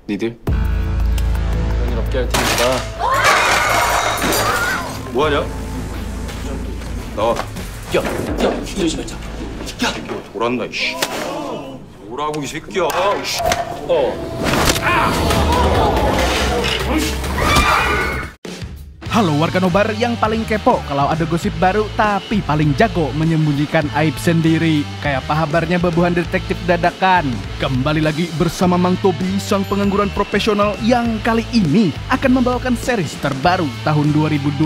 니들 별일 없게 할 테니까 뭐하냐? 나와. 야, 이러지 말자. 야, 돌았나 이씨. 뭐라고 이 새끼야. Halo warga nobar yang paling kepo kalau ada gosip baru tapi paling jago menyembunyikan aib sendiri. Kayak apa kabarnya babuhan detektif dadakan? Kembali lagi bersama Mang Tobi, sang pengangguran profesional yang kali ini akan membawakan series terbaru tahun 2025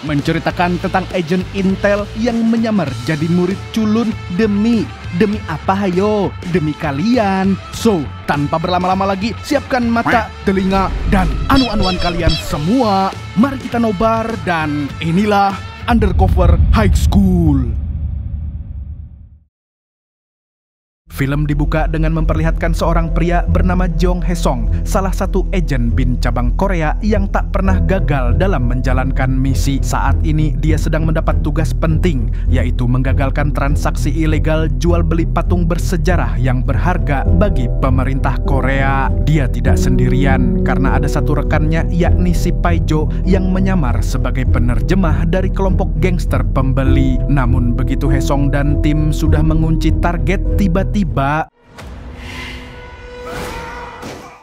menceritakan tentang agen Intel yang menyamar jadi murid culun demi apa hayo? Demi kalian. So, tanpa berlama-lama lagi, siapkan mata, telinga, dan anu-anuan kalian semua. Mari kita nobar dan inilah Undercover High School. Film dibuka dengan memperlihatkan seorang pria bernama Jong Hae-song, salah satu agen BIN cabang Korea yang tak pernah gagal dalam menjalankan misi. Saat ini dia sedang mendapat tugas penting, yaitu menggagalkan transaksi ilegal jual beli patung bersejarah yang berharga bagi pemerintah Korea. Dia tidak sendirian karena ada satu rekannya, yakni si Paijo yang menyamar sebagai penerjemah dari kelompok gangster pembeli. Namun begitu Hae-song dan tim sudah mengunci target, tiba-tiba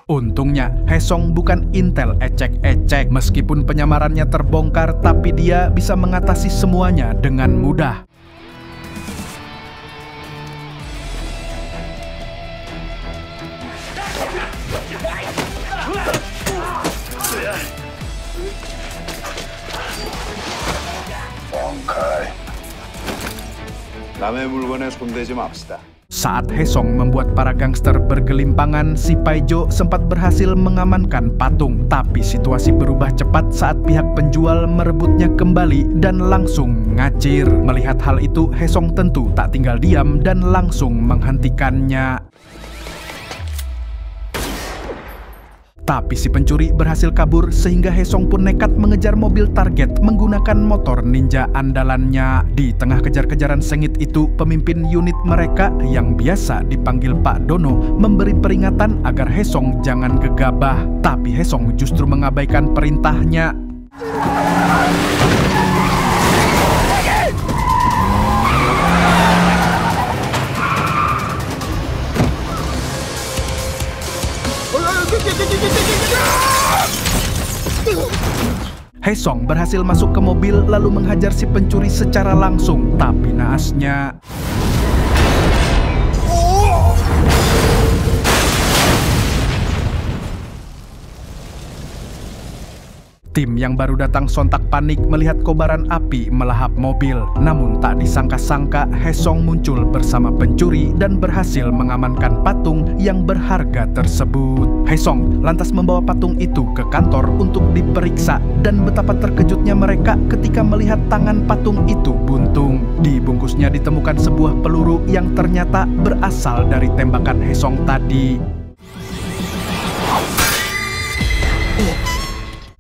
untungnya Hae-song bukan Intel ecek-ecek. Meskipun penyamarannya terbongkar, tapi dia bisa mengatasi semuanya dengan mudah. 남의 물건에 손대지 맙시다. Saat Hae-song membuat para gangster bergelimpangan, si Paijo sempat berhasil mengamankan patung. Tapi situasi berubah cepat saat pihak penjual merebutnya kembali dan langsung ngacir. Melihat hal itu, Hae-song tentu tak tinggal diam dan langsung menghentikannya. Tapi si pencuri berhasil kabur sehingga Hae-song pun nekat mengejar mobil target menggunakan motor ninja andalannya. Di tengah kejar-kejaran sengit itu, pemimpin unit mereka yang biasa dipanggil Pak Dono memberi peringatan agar Hae-song jangan gegabah. Tapi Hae-song justru mengabaikan perintahnya. Hae-song berhasil masuk ke mobil lalu menghajar si pencuri secara langsung. Tapi naasnya, tim yang baru datang sontak panik melihat kobaran api melahap mobil. Namun tak disangka-sangka Hae-song muncul bersama pencuri dan berhasil mengamankan patung yang berharga tersebut. Hae-song lantas membawa patung itu ke kantor untuk diperiksa dan betapa terkejutnya mereka ketika melihat tangan patung itu buntung. Di bungkusnya ditemukan sebuah peluru yang ternyata berasal dari tembakan Hae-song tadi.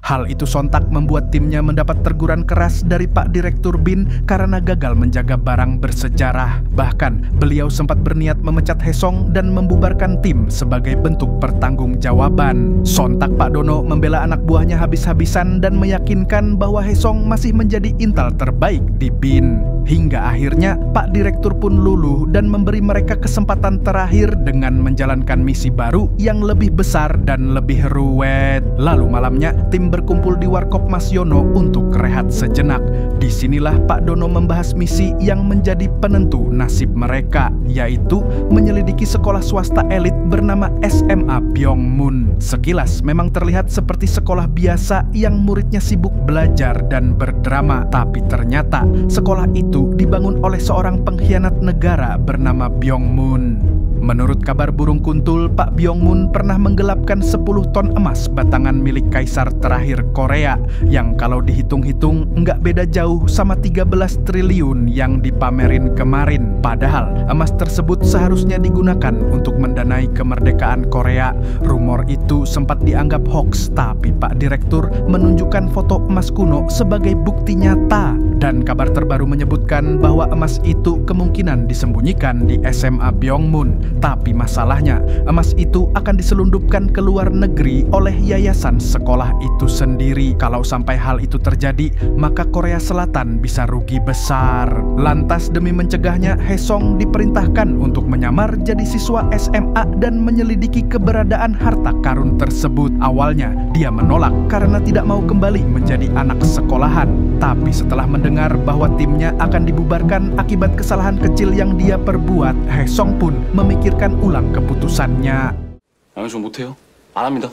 Hal itu sontak membuat timnya mendapat teguran keras dari Pak Direktur BIN karena gagal menjaga barang bersejarah. Bahkan, beliau sempat berniat memecat Hae-song dan membubarkan tim sebagai bentuk pertanggungjawaban. Sontak Pak Dono membela anak buahnya habis-habisan dan meyakinkan bahwa Hae-song masih menjadi intel terbaik di BIN. Hingga akhirnya Pak Direktur pun luluh dan memberi mereka kesempatan terakhir dengan menjalankan misi baru yang lebih besar dan lebih ruwet. Lalu malamnya tim berkumpul di warkop Mas Yono untuk rehat sejenak. Disinilah Pak Dono membahas misi yang menjadi penentu nasib mereka, yaitu menyelidiki sekolah swasta elit bernama SMA Byongmun. Sekilas memang terlihat seperti sekolah biasa yang muridnya sibuk belajar dan berdrama, tapi ternyata sekolah itu dibangun oleh seorang pengkhianat negara bernama Byongmun. Menurut kabar burung kuntul, Pak Byongmun pernah menggelapkan 10 ton emas batangan milik kaisar terakhir Korea yang kalau dihitung-hitung nggak beda jauh sama 13 triliun yang dipamerin kemarin. Padahal emas tersebut seharusnya digunakan untuk mendanai kemerdekaan Korea. Rumor itu sempat dianggap hoax, tapi Pak Direktur menunjukkan foto emas kuno sebagai bukti nyata. Dan kabar terbaru menyebutkan bahwa emas itu kemungkinan disembunyikan di SMA Byongmun. Tapi masalahnya, emas itu akan diselundupkan ke luar negeri oleh yayasan sekolah itu sendiri. Kalau sampai hal itu terjadi, maka Korea Selatan bisa rugi besar. Lantas demi mencegahnya, Haesong diperintahkan untuk menyamar jadi siswa SMA dan menyelidiki keberadaan harta karun tersebut. Awalnya, dia menolak karena tidak mau kembali menjadi anak sekolahan. Tapi setelah mendengar bahwa timnya akan dibubarkan akibat kesalahan kecil yang dia perbuat, Haesong pun memikirkan ulang keputusannya. 저 못해요. 안 합니다.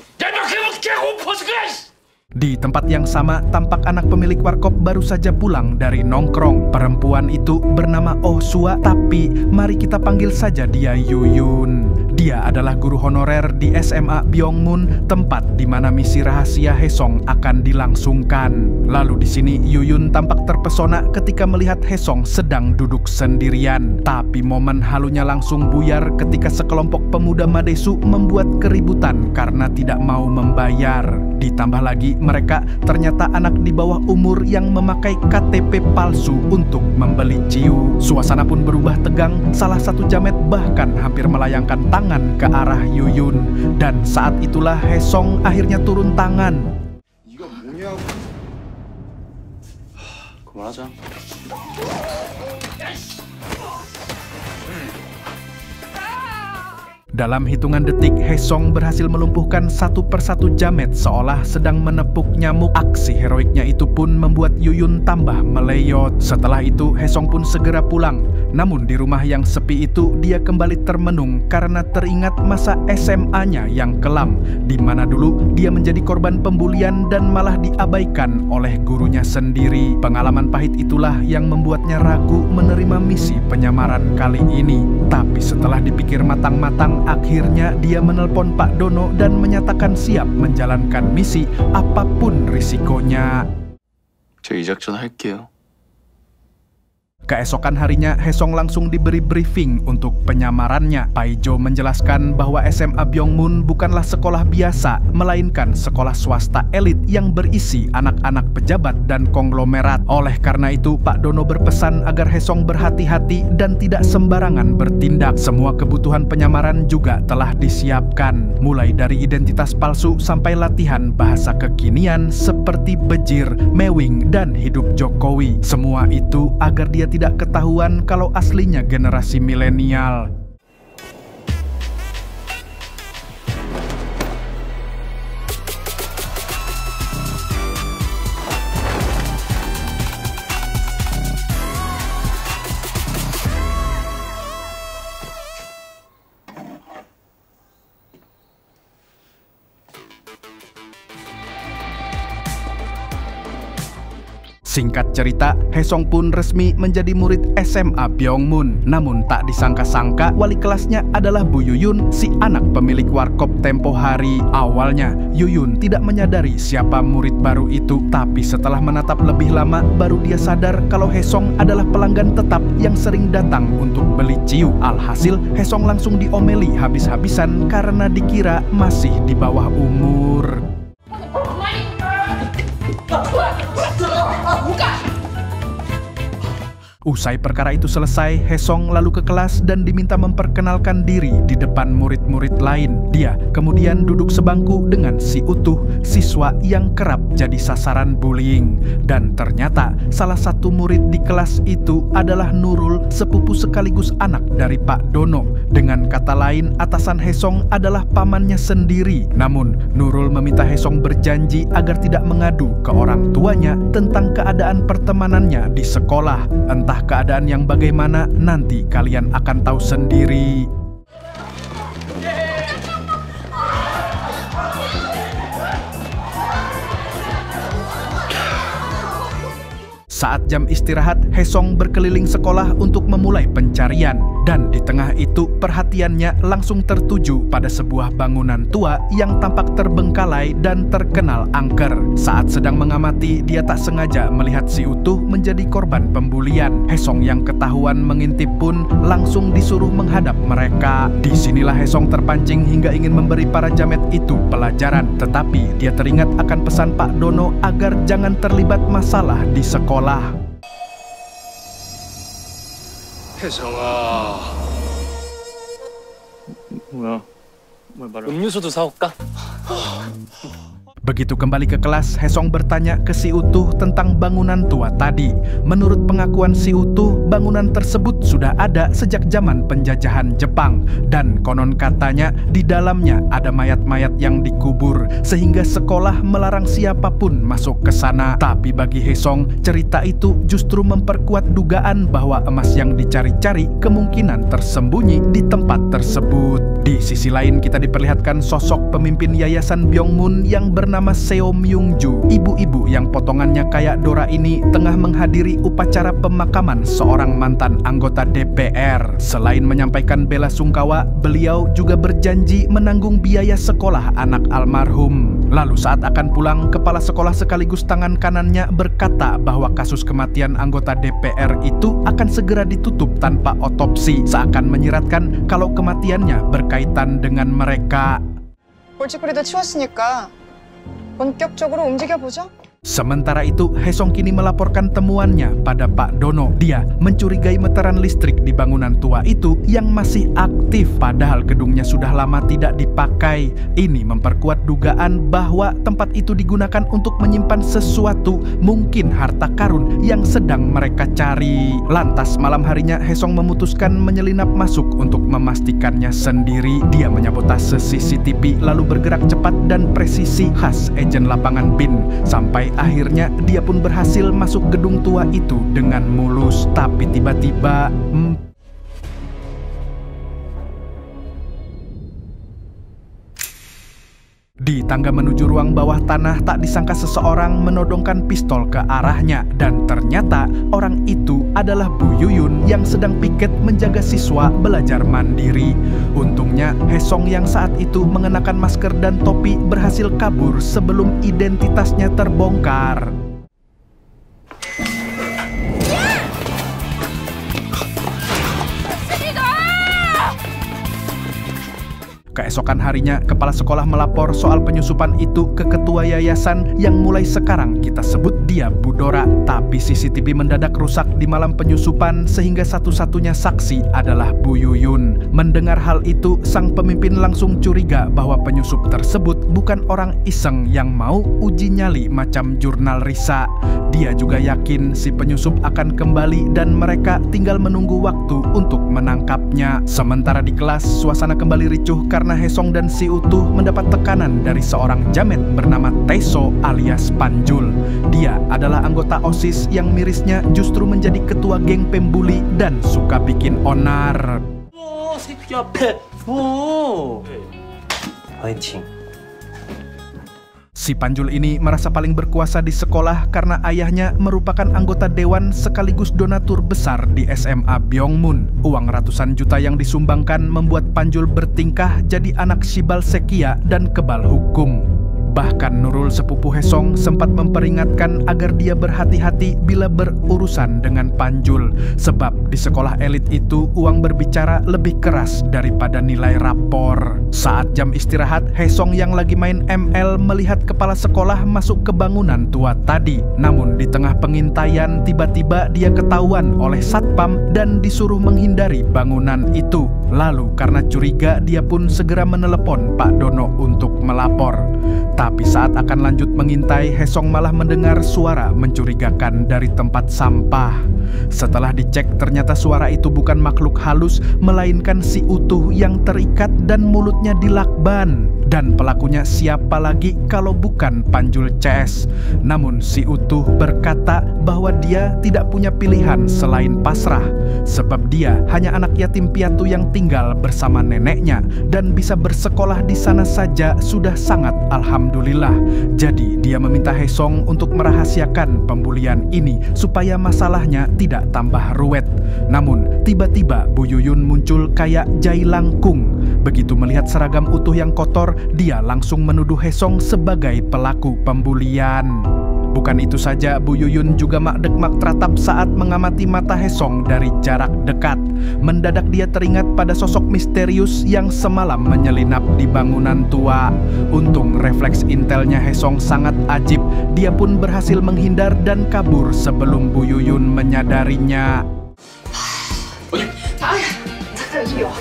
Di tempat yang sama, tampak anak pemilik warkop baru saja pulang dari nongkrong. Perempuan itu bernama Oh Sua, tapi mari kita panggil saja dia Yuyun. Dia adalah guru honorer di SMA Byongmun, tempat di mana misi rahasia Haesong akan dilangsungkan. Lalu di sini Yuyun tampak terpesona ketika melihat Haesong sedang duduk sendirian. Tapi momen halunya langsung buyar ketika sekelompok pemuda Madesu membuat keributan karena tidak mau membayar. Ditambah lagi, mereka ternyata anak di bawah umur yang memakai KTP palsu untuk membeli ciu. Suasana pun berubah tegang, salah satu jamet bahkan hampir melayangkan tangan ke arah Yuyun. Dan saat itulah Haesong akhirnya turun tangan. 그만하자. Dalam hitungan detik, Haesong berhasil melumpuhkan satu persatu jamet seolah sedang menepuk nyamuk. Aksi heroiknya itu pun membuat Yuyun tambah meleyot. Setelah itu, Haesong pun segera pulang. Namun di rumah yang sepi itu, dia kembali termenung karena teringat masa SMA-nya yang kelam, di mana dulu dia menjadi korban pembulian dan malah diabaikan oleh gurunya sendiri. Pengalaman pahit itulah yang membuatnya ragu menerima misi penyamaran kali ini. Tapi setelah dipikir matang-matang, akhirnya dia menelpon Pak Dono dan menyatakan siap menjalankan misi apapun risikonya. 저 이 작전 할게요. Keesokan harinya, Haesong langsung diberi briefing untuk penyamarannya. Paijo menjelaskan bahwa SMA Byongmun bukanlah sekolah biasa, melainkan sekolah swasta elit yang berisi anak-anak pejabat dan konglomerat. Oleh karena itu, Pak Dono berpesan agar Haesong berhati-hati dan tidak sembarangan bertindak. Semua kebutuhan penyamaran juga telah disiapkan, mulai dari identitas palsu sampai latihan bahasa kekinian seperti bejir, mewing, dan hidup Jokowi. Semua itu agar dia tidak ketahuan kalau aslinya generasi milenial. Singkat cerita, Haesong pun resmi menjadi murid SMA Byongmun. Namun tak disangka-sangka, wali kelasnya adalah Bu Yuyun, si anak pemilik warkop tempo hari. Awalnya, Yuyun tidak menyadari siapa murid baru itu. Tapi setelah menatap lebih lama, baru dia sadar kalau Haesong adalah pelanggan tetap yang sering datang untuk beli ciu. Alhasil, Haesong langsung diomeli habis-habisan karena dikira masih di bawah umur. Usai perkara itu selesai, Haesong lalu ke kelas dan diminta memperkenalkan diri di depan murid-murid lain. Dia kemudian duduk sebangku dengan si Utuh, siswa yang kerap jadi sasaran bullying. Dan ternyata salah satu murid di kelas itu adalah Nurul, sepupu sekaligus anak dari Pak Dono. Dengan kata lain, atasan Haesong adalah pamannya sendiri. Namun, Nurul meminta Haesong berjanji agar tidak mengadu ke orang tuanya tentang keadaan pertemanannya di sekolah. Entah keadaan yang bagaimana, nanti kalian akan tahu sendiri. Saat jam istirahat, Haesong berkeliling sekolah untuk memulai pencarian. Dan di tengah itu, perhatiannya langsung tertuju pada sebuah bangunan tua yang tampak terbengkalai dan terkenal angker. Saat sedang mengamati, dia tak sengaja melihat si Utuh menjadi korban pembulian. Haesong yang ketahuan mengintip pun langsung disuruh menghadap mereka. Disinilah Haesong terpancing hingga ingin memberi para jamet itu pelajaran. Tetapi dia teringat akan pesan Pak Dono agar jangan terlibat masalah di sekolah. 혜성아. 뭐야? 뭘 말해? 음료수도 사올까? Begitu kembali ke kelas, Hesong bertanya ke si Utuh tentang bangunan tua tadi. Menurut pengakuan si Utuh, bangunan tersebut sudah ada sejak zaman penjajahan Jepang. Dan konon katanya di dalamnya ada mayat-mayat yang dikubur, sehingga sekolah melarang siapapun masuk ke sana. Tapi bagi Hesong, cerita itu justru memperkuat dugaan bahwa emas yang dicari-cari kemungkinan tersembunyi di tempat tersebut. Di sisi lain, kita diperlihatkan sosok pemimpin yayasan Byongmun yang bernama Seo Myung-ju. Ibu-ibu yang potongannya kayak Dora ini tengah menghadiri upacara pemakaman seorang mantan anggota DPR. Selain menyampaikan bela sungkawa, beliau juga berjanji menanggung biaya sekolah anak almarhum. Lalu saat akan pulang, kepala sekolah sekaligus tangan kanannya berkata bahwa kasus kematian anggota DPR itu akan segera ditutup tanpa otopsi, seakan menyiratkan kalau kematiannya berkaitan dengan mereka. 골칫거리도 치웠으니까 본격적으로 움직여보죠. Sementara itu, Hesong kini melaporkan temuannya pada Pak Dono. Dia mencurigai meteran listrik di bangunan tua itu yang masih aktif, padahal gedungnya sudah lama tidak dipakai. Ini memperkuat dugaan bahwa tempat itu digunakan untuk menyimpan sesuatu, mungkin harta karun yang sedang mereka cari. Lantas malam harinya, Hesong memutuskan menyelinap masuk untuk memastikannya sendiri. Dia menyabotase CCTV lalu bergerak cepat dan presisi khas agen lapangan BIN. Sampai akhirnya dia pun berhasil masuk gedung tua itu dengan mulus. Tapi tiba-tiba di tangga menuju ruang bawah tanah, tak disangka seseorang menodongkan pistol ke arahnya. Dan ternyata orang itu adalah Bu Yuyun yang sedang piket menjaga siswa belajar mandiri. Untungnya Hesong yang saat itu mengenakan masker dan topi berhasil kabur sebelum identitasnya terbongkar. Keesokan harinya, kepala sekolah melapor soal penyusupan itu ke ketua yayasan yang mulai sekarang kita sebut dia Bu Dora. Tapi CCTV mendadak rusak di malam penyusupan sehingga satu-satunya saksi adalah Bu Yuyun. Mendengar hal itu, sang pemimpin langsung curiga bahwa penyusup tersebut bukan orang iseng yang mau uji nyali macam jurnal Risa. Dia juga yakin si penyusup akan kembali dan mereka tinggal menunggu waktu untuk menangkapnya. Sementara di kelas, suasana kembali ricuh karena Hesong dan si Utuh mendapat tekanan dari seorang jamet bernama Taeso alias Panjul. Dia adalah anggota OSIS yang mirisnya justru menjadi ketua geng pembuli dan suka bikin onar. 새끼 앞에 화이팅. Si Panjul ini merasa paling berkuasa di sekolah karena ayahnya merupakan anggota dewan sekaligus donatur besar di SMA Byongmun. Uang ratusan juta yang disumbangkan membuat Panjul bertingkah jadi anak Shibal Sekia dan kebal hukum. Bahkan Nurul sepupu Hesong sempat memperingatkan agar dia berhati-hati bila berurusan dengan Panjul. Sebab di sekolah elit itu uang berbicara lebih keras daripada nilai rapor. Saat jam istirahat, Hesong yang lagi main ML melihat kepala sekolah masuk ke bangunan tua tadi. Namun di tengah pengintaian, tiba-tiba dia ketahuan oleh satpam dan disuruh menghindari bangunan itu. Lalu karena curiga, dia pun segera menelepon Pak Dono untuk melapor. Tapi saat akan lanjut mengintai, Hesong malah mendengar suara mencurigakan dari tempat sampah. Setelah dicek, ternyata suara itu bukan makhluk halus, melainkan si Utuh yang terikat dan mulutnya dilakban. Dan pelakunya siapa lagi kalau bukan Panjul CS. Namun si Utuh berkata bahwa dia tidak punya pilihan selain pasrah. Sebab dia hanya anak yatim piatu yang tinggal bersama neneknya dan bisa bersekolah di sana saja sudah sangat alhamdulillah. Jadi dia meminta Hesong untuk merahasiakan pembulian ini supaya masalahnya tidak tambah ruwet. Namun tiba-tiba Bu Yuyun muncul kayak jai langkung. Begitu melihat seragam Utuh yang kotor, dia langsung menuduh Hesong sebagai pelaku pembulian. Bukan itu saja, Bu Yuyun juga mak teratap saat mengamati mata Hesong dari jarak dekat. Mendadak dia teringat pada sosok misterius yang semalam menyelinap di bangunan tua. Untung refleks intelnya Hesong sangat ajib. Dia pun berhasil menghindar dan kabur sebelum Bu Yuyun menyadarinya. 잠깐 이리 와.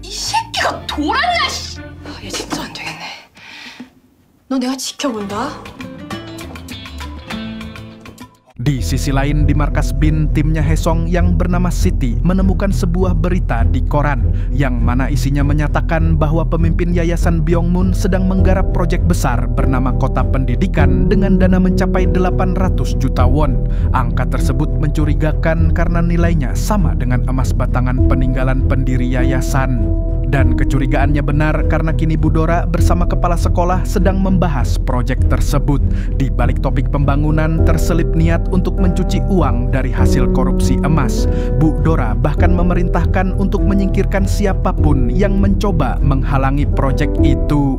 이 새끼가 돌았나? 씨. 얘 진짜 안 되겠네. 너 내가 지켜본다. Di sisi lain, di markas BIN, timnya Haesong yang bernama Siti menemukan sebuah berita di koran yang mana isinya menyatakan bahwa pemimpin Yayasan Byongmun sedang menggarap proyek besar bernama Kota Pendidikan dengan dana mencapai 800 juta won. Angka tersebut mencurigakan karena nilainya sama dengan emas batangan peninggalan pendiri yayasan. Dan kecurigaannya benar karena kini Bu Dora bersama kepala sekolah sedang membahas proyek tersebut. Di balik topik pembangunan terselip niat untuk mencuci uang dari hasil korupsi emas. Bu Dora bahkan memerintahkan untuk menyingkirkan siapapun yang mencoba menghalangi proyek itu.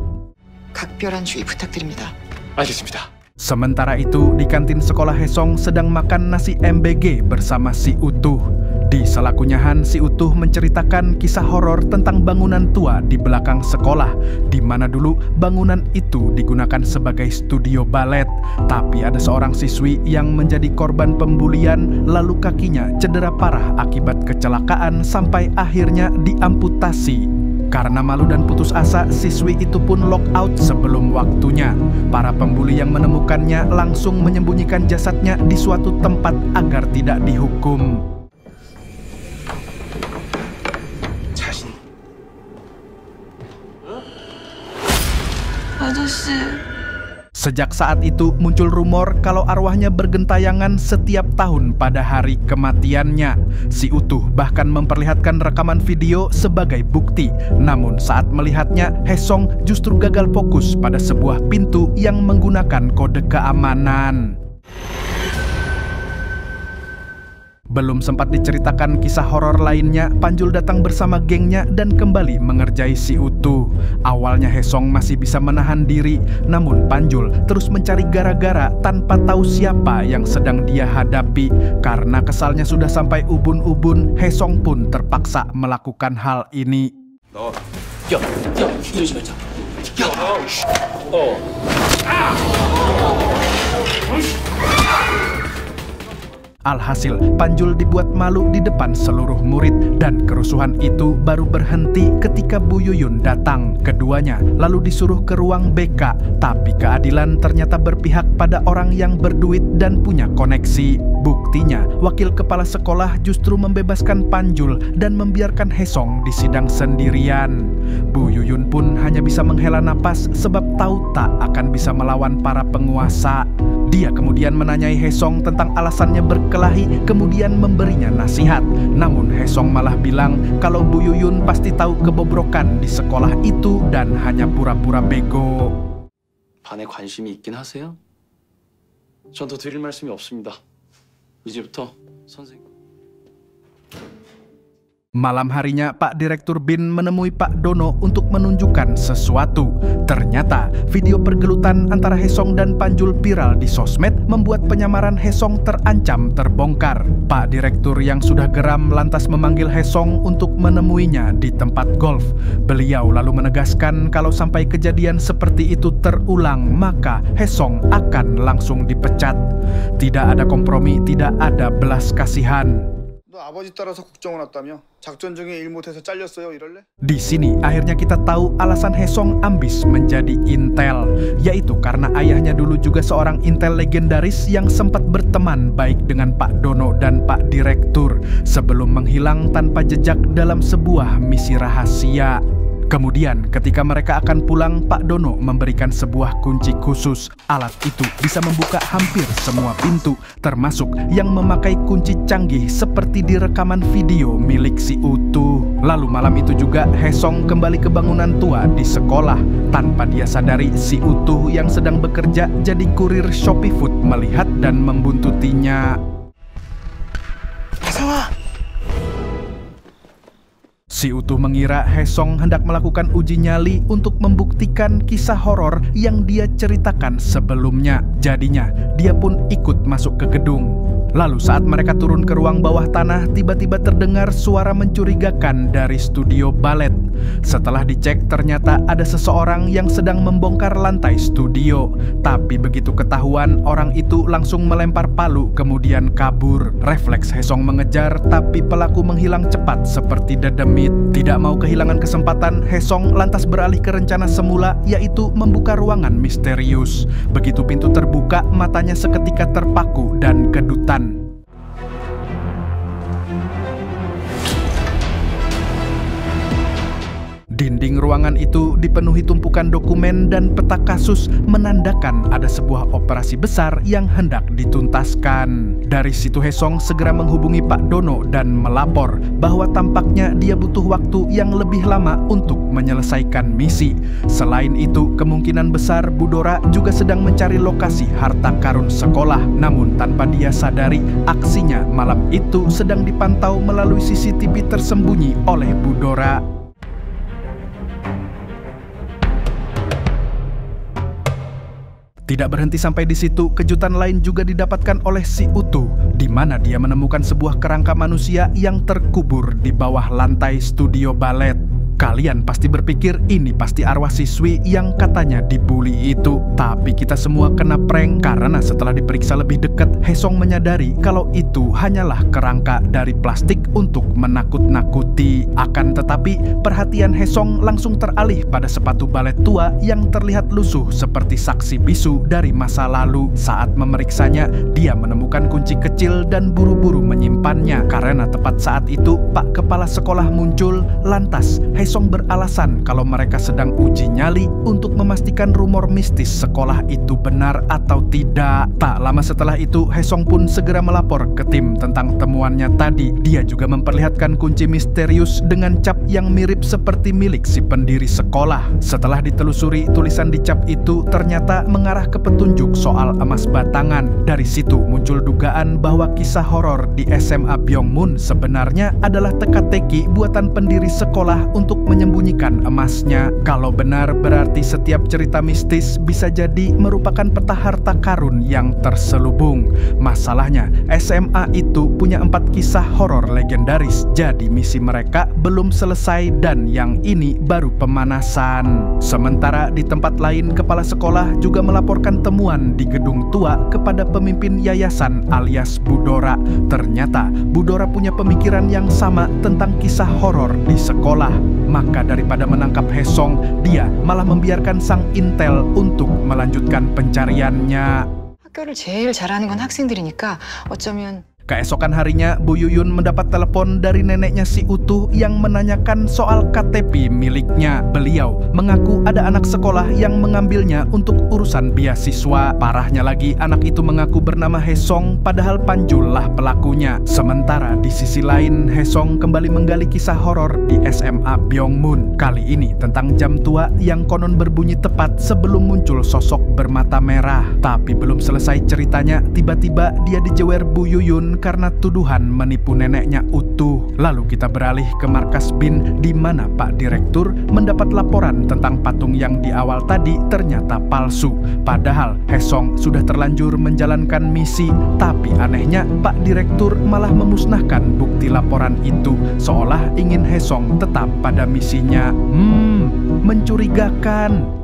각별한 주의 부탁드립니다. 알겠습니다. Sementara itu, di kantin sekolah Haesong sedang makan nasi MBG bersama si Utuh. Di sela kunyahan, si Utuh menceritakan kisah horor tentang bangunan tua di belakang sekolah, di mana dulu bangunan itu digunakan sebagai studio balet. Tapi ada seorang siswi yang menjadi korban pembulian, lalu kakinya cedera parah akibat kecelakaan sampai akhirnya diamputasi. Karena malu dan putus asa, siswi itu pun lock out sebelum waktunya. Para pembuli yang menemukannya langsung menyembunyikan jasadnya di suatu tempat agar tidak dihukum. 아저씨. Sejak saat itu muncul rumor kalau arwahnya bergentayangan setiap tahun pada hari kematiannya. Si Utuh bahkan memperlihatkan rekaman video sebagai bukti. Namun saat melihatnya, Haesong justru gagal fokus pada sebuah pintu yang menggunakan kode keamanan. Belum sempat diceritakan kisah horor lainnya, Panjul datang bersama gengnya dan kembali mengerjai si Utuh. Awalnya Haesong masih bisa menahan diri, namun Panjul terus mencari gara-gara tanpa tahu siapa yang sedang dia hadapi. Karena kesalnya sudah sampai ubun-ubun, Haesong pun terpaksa melakukan hal ini. 야, 이러지 말자. Alhasil, Panjul dibuat malu di depan seluruh murid dan kerusuhan itu baru berhenti ketika Bu Yuyun datang. Keduanya lalu disuruh ke ruang BK, tapi keadilan ternyata berpihak pada orang yang berduit dan punya koneksi. Buktinya, wakil kepala sekolah justru membebaskan Panjul dan membiarkan Haesong di sidang sendirian. Bu Yuyun pun hanya bisa menghela napas sebab tahu tak akan bisa melawan para penguasa. Dia kemudian menanyai Haesong tentang alasannya berkelahi, kemudian memberinya nasihat. Namun Haesong malah bilang kalau Bu Yuyun pasti tahu kebobrokan di sekolah itu dan hanya pura-pura bego. 반에 관심이 있긴 하세요? 전 더 드릴 말씀이 없습니다. 이제부터 선생님. Malam harinya, Pak Direktur BIN menemui Pak Dono untuk menunjukkan sesuatu. Ternyata, video pergelutan antara Haesong dan Panjul viral di sosmed membuat penyamaran Haesong terancam terbongkar. Pak Direktur yang sudah geram lantas memanggil Haesong untuk menemuinya di tempat golf. Beliau lalu menegaskan kalau sampai kejadian seperti itu terulang, maka Haesong akan langsung dipecat. Tidak ada kompromi, tidak ada belas kasihan. 아버지 따라서 국정원 왔다며? 작전 중에 일 못해서 잘렸어요 이럴래? Di sini akhirnya kita tahu alasan Haesong ambis menjadi intel, yaitu karena ayahnya dulu juga seorang intel legendaris yang sempat berteman baik dengan Pak Dono dan Pak Direktur sebelum menghilang tanpa jejak dalam sebuah misi rahasia. Kemudian ketika mereka akan pulang, Pak Dono memberikan sebuah kunci khusus. Alat itu bisa membuka hampir semua pintu, termasuk yang memakai kunci canggih seperti di rekaman video milik si Utuh. Lalu malam itu juga Haesong kembali ke bangunan tua di sekolah. Tanpa dia sadari, si Utuh yang sedang bekerja jadi kurir Shopee Food melihat dan membuntutinya. Si Utuh mengira Haesong hendak melakukan uji nyali untuk membuktikan kisah horor yang dia ceritakan sebelumnya. Jadinya, dia pun ikut masuk ke gedung. Lalu saat mereka turun ke ruang bawah tanah, tiba-tiba terdengar suara mencurigakan dari studio balet. Setelah dicek, ternyata ada seseorang yang sedang membongkar lantai studio. Tapi begitu ketahuan, orang itu langsung melempar palu kemudian kabur. Refleks Haesong mengejar, tapi pelaku menghilang cepat seperti dedemit. Tidak mau kehilangan kesempatan, Haesong lantas beralih ke rencana semula, yaitu membuka ruangan misterius. Begitu pintu terbuka, matanya seketika terpaku dan kedutan. Dinding ruangan itu dipenuhi tumpukan dokumen dan peta kasus menandakan ada sebuah operasi besar yang hendak dituntaskan. Dari situ Haesong segera menghubungi Pak Dono dan melapor bahwa tampaknya dia butuh waktu yang lebih lama untuk menyelesaikan misi. Selain itu, kemungkinan besar Bu Dora juga sedang mencari lokasi harta karun sekolah. Namun tanpa dia sadari, aksinya malam itu sedang dipantau melalui CCTV tersembunyi oleh Bu Dora. Tidak berhenti sampai di situ, kejutan lain juga didapatkan oleh si Utu, di mana dia menemukan sebuah kerangka manusia yang terkubur di bawah lantai studio balet. Kalian pasti berpikir ini pasti arwah siswi yang katanya dibully itu. Tapi kita semua kena prank karena setelah diperiksa lebih dekat, Haesong menyadari kalau itu hanyalah kerangka dari plastik untuk menakut-nakuti. Akan tetapi, perhatian Haesong langsung teralih pada sepatu balet tua yang terlihat lusuh seperti saksi bisu dari masa lalu. Saat memeriksanya, dia menemukan kunci kecil dan buru-buru menyimpannya. Karena tepat saat itu, Pak Kepala Sekolah muncul, lantas Haesong beralasan kalau mereka sedang uji nyali untuk memastikan rumor mistis sekolah itu benar atau tidak. Tak lama setelah itu, Haesong pun segera melapor ke tim tentang temuannya tadi. Dia juga memperlihatkan kunci misterius dengan cap yang mirip seperti milik si pendiri sekolah. Setelah ditelusuri, tulisan di cap itu ternyata mengarah ke petunjuk soal emas batangan. Dari situ muncul dugaan bahwa kisah horor di SMA Byongmun sebenarnya adalah teka-teki buatan pendiri sekolah untuk menyembunyikan emasnya. Kalau benar, berarti setiap cerita mistis bisa jadi merupakan peta harta karun yang terselubung. Masalahnya, SMA itu punya 4 kisah horor legendaris, jadi misi mereka belum selesai dan yang ini baru pemanasan. Sementara di tempat lain, kepala sekolah juga melaporkan temuan di gedung tua kepada pemimpin yayasan alias Bu Dora. Ternyata Bu Dora punya pemikiran yang sama tentang kisah horor di sekolah. Maka daripada menangkap Haesong, dia malah membiarkan sang intel untuk melanjutkan pencariannya. 학교를 제일 잘하는 건 학생들이니까 어쩌면 Keesokan harinya, Bu Yuyun mendapat telepon dari neneknya si Utu yang menanyakan soal KTP miliknya. Beliau mengaku ada anak sekolah yang mengambilnya untuk urusan beasiswa. Parahnya lagi, anak itu mengaku bernama Haesong, padahal Panjul lah pelakunya. Sementara di sisi lain, Haesong kembali menggali kisah horor di SMA Byongmun. Kali ini tentang jam tua yang konon berbunyi tepat sebelum muncul sosok bermata merah. Tapi belum selesai ceritanya, tiba-tiba dia dijewer Bu Yuyun karena tuduhan menipu neneknya Utu. Lalu kita beralih ke markas BIN di mana Pak Direktur mendapat laporan tentang patung yang di awal tadi ternyata palsu. Padahal Haesong sudah terlanjur menjalankan misi, tapi anehnya Pak Direktur malah memusnahkan bukti laporan itu, seolah ingin Haesong tetap pada misinya. Mencurigakan.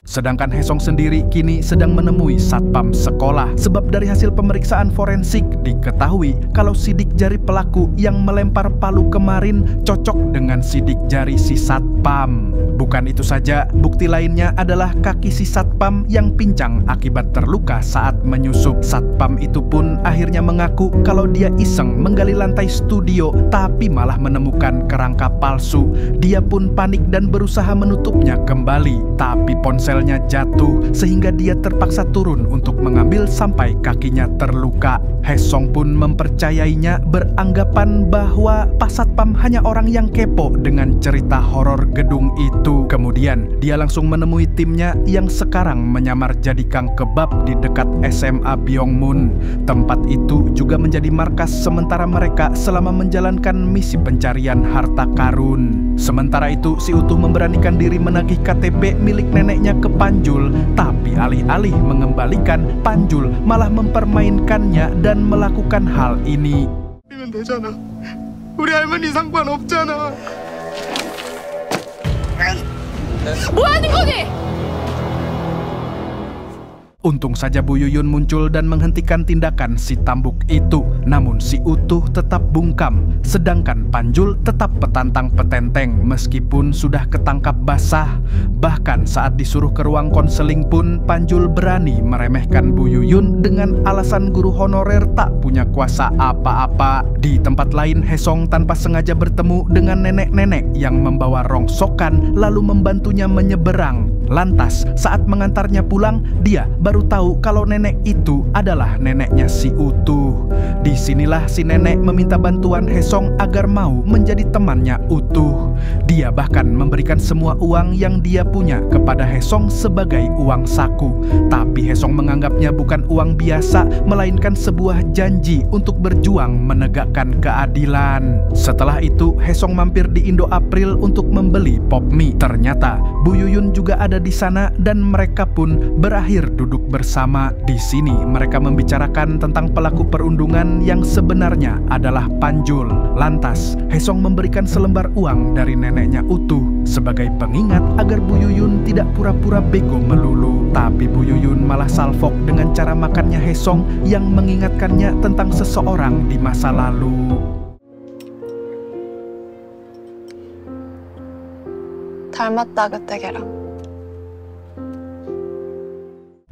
Sedangkan Haesong sendiri kini sedang menemui satpam sekolah. Sebab dari hasil pemeriksaan forensik diketahui kalau sidik jari pelaku yang melempar palu kemarin cocok dengan sidik jari si satpam. Bukan itu saja, bukti lainnya adalah kaki si satpam yang pincang akibat terluka saat menyusup. Satpam itu pun akhirnya mengaku kalau dia iseng menggali lantai studio tapi malah menemukan kerangka palsu. Dia pun panik dan berusaha menutupnya kembali, tapi ponsel jatuh sehingga dia terpaksa turun untuk mengambil sampai kakinya terluka. Haesong pun mempercayainya, beranggapan bahwa Pak Satpam hanya orang yang kepo dengan cerita horor gedung itu. Kemudian dia langsung menemui timnya yang sekarang menyamar jadi kang kebab di dekat SMA Byongmun. Tempat itu juga menjadi markas sementara mereka selama menjalankan misi pencarian harta karun. Sementara itu, si Utuh memberanikan diri menagih KTP milik neneknya ke Panjul, tapi alih-alih mengembalikan, Panjul malah mempermainkannya dan melakukan hal ini. 이면 되잖아. 우리 할머니 상관없잖아. 뭐 하는 거니? Untung saja Bu Yuyun muncul dan menghentikan tindakan si Tambuk itu. Namun si Utuh tetap bungkam, sedangkan Panjul tetap petantang petenteng meskipun sudah ketangkap basah. Bahkan saat disuruh ke ruang konseling pun, Panjul berani meremehkan Bu Yuyun dengan alasan guru honorer tak punya kuasa apa-apa. Di tempat lain, Hesong tanpa sengaja bertemu dengan nenek-nenek yang membawa rongsokan lalu membantunya menyeberang. Lantas, saat mengantarnya pulang, dia baru tahu kalau nenek itu adalah neneknya si Utuh. Disinilah si nenek meminta bantuan Hesong agar mau menjadi temannya Utuh. Dia bahkan memberikan semua uang yang dia punya kepada Hesong sebagai uang saku. Tapi Hesong menganggapnya bukan uang biasa, melainkan sebuah janji untuk berjuang menegakkan keadilan. Setelah itu, Hesong mampir di Indo April untuk membeli pop mie. Ternyata Bu Yuyun juga ada di sana dan mereka pun berakhir duduk bersama. Di sini mereka membicarakan tentang pelaku perundungan yang sebenarnya adalah Panjul. Lantas Hesong memberikan selembar uang dari neneknya Utuh sebagai pengingat agar Bu Yuyun tidak pura-pura bego melulu. Tapi Bu Yuyun malah salfok dengan cara makannya Hesong yang mengingatkannya tentang seseorang di masa lalu. 닮았다 그때 걔랑.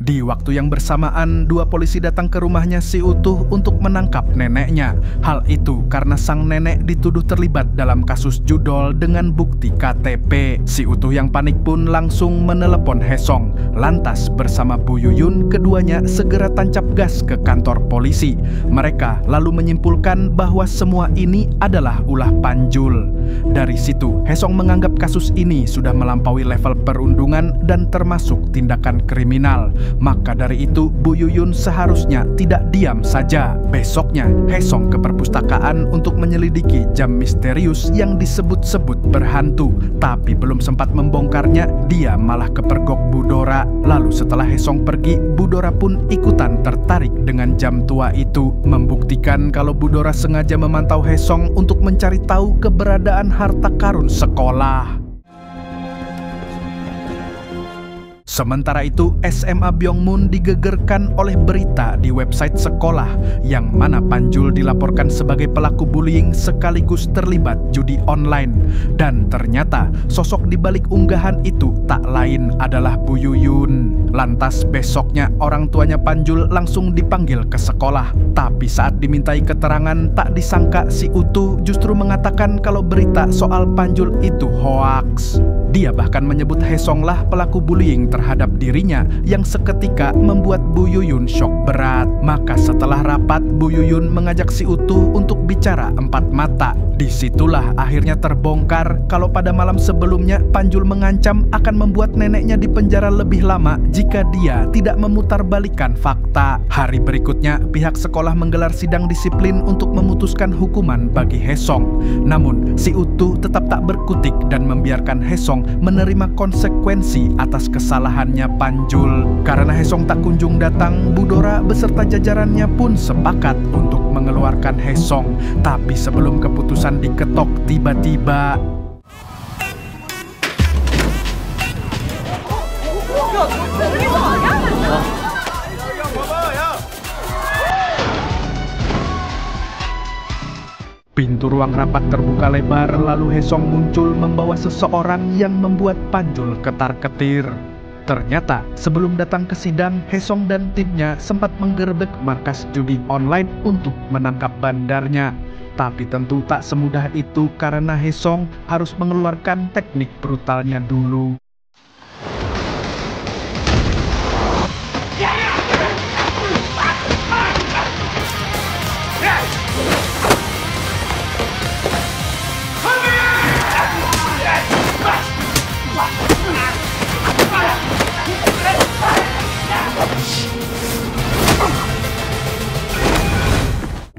Di waktu yang bersamaan, dua polisi datang ke rumahnya si Utuh untuk menangkap neneknya. Hal itu karena sang nenek dituduh terlibat dalam kasus judol dengan bukti KTP. Si Utuh yang panik pun langsung menelepon Hesong. Lantas bersama Bu Yuyun, keduanya segera tancap gas ke kantor polisi. Mereka lalu menyimpulkan bahwa semua ini adalah ulah Panjul. Dari situ, Hesong menganggap kasus ini sudah melampaui level perundungan dan termasuk tindakan kriminal. Maka dari itu, Bu Yuyun seharusnya tidak diam saja. Besoknya, Hesong ke perpustakaan untuk menyelidiki jam misterius yang disebut-sebut berhantu. Tapi belum sempat membongkarnya, dia malah kepergok Bu Dora. Lalu setelah Hesong pergi, Bu Dora pun ikutan tertarik dengan jam tua itu, membuktikan kalau Bu Dora sengaja memantau Hesong untuk mencari tahu keberadaan harta karun sekolah. Sementara itu, SMA Byongmun digegerkan oleh berita di website sekolah yang mana Panjul dilaporkan sebagai pelaku bullying sekaligus terlibat judi online. Dan ternyata sosok di balik unggahan itu tak lain adalah Bu Yuyun. Lantas besoknya orang tuanya Panjul langsung dipanggil ke sekolah. Tapi saat dimintai keterangan, tak disangka si Utuh justru mengatakan kalau berita soal Panjul itu hoaks. Dia bahkan menyebut Hesong lah pelaku bullying terhadap dirinya yang seketika membuat Bu Yuyun syok berat. Maka setelah rapat, Bu Yuyun mengajak si Utuh untuk bicara empat mata. Disitulah akhirnya terbongkar kalau pada malam sebelumnya Panjul mengancam akan membuat neneknya dipenjara lebih lama jika dia tidak memutarbalikkan fakta. Hari berikutnya, pihak sekolah menggelar sidang disiplin untuk memutuskan hukuman bagi Hesong. Namun, si Utuh tetap tak berkutik dan membiarkan Hesong menerima konsekuensi atas kesalahannya Panjul. Karena Hesong tak kunjung datang, Bu Dora beserta jajarannya pun sepakat untuk mengeluarkan Hesong. Tapi sebelum keputusan diketok, tiba-tiba pintu ruang rapat terbuka lebar, lalu Hesong muncul membawa seseorang yang membuat Panjul ketar-ketir. Ternyata sebelum datang ke sidang, Hesong dan timnya sempat menggerebek markas judi online untuk menangkap bandarnya. Tapi tentu tak semudah itu karena Hesong harus mengeluarkan teknik brutalnya dulu.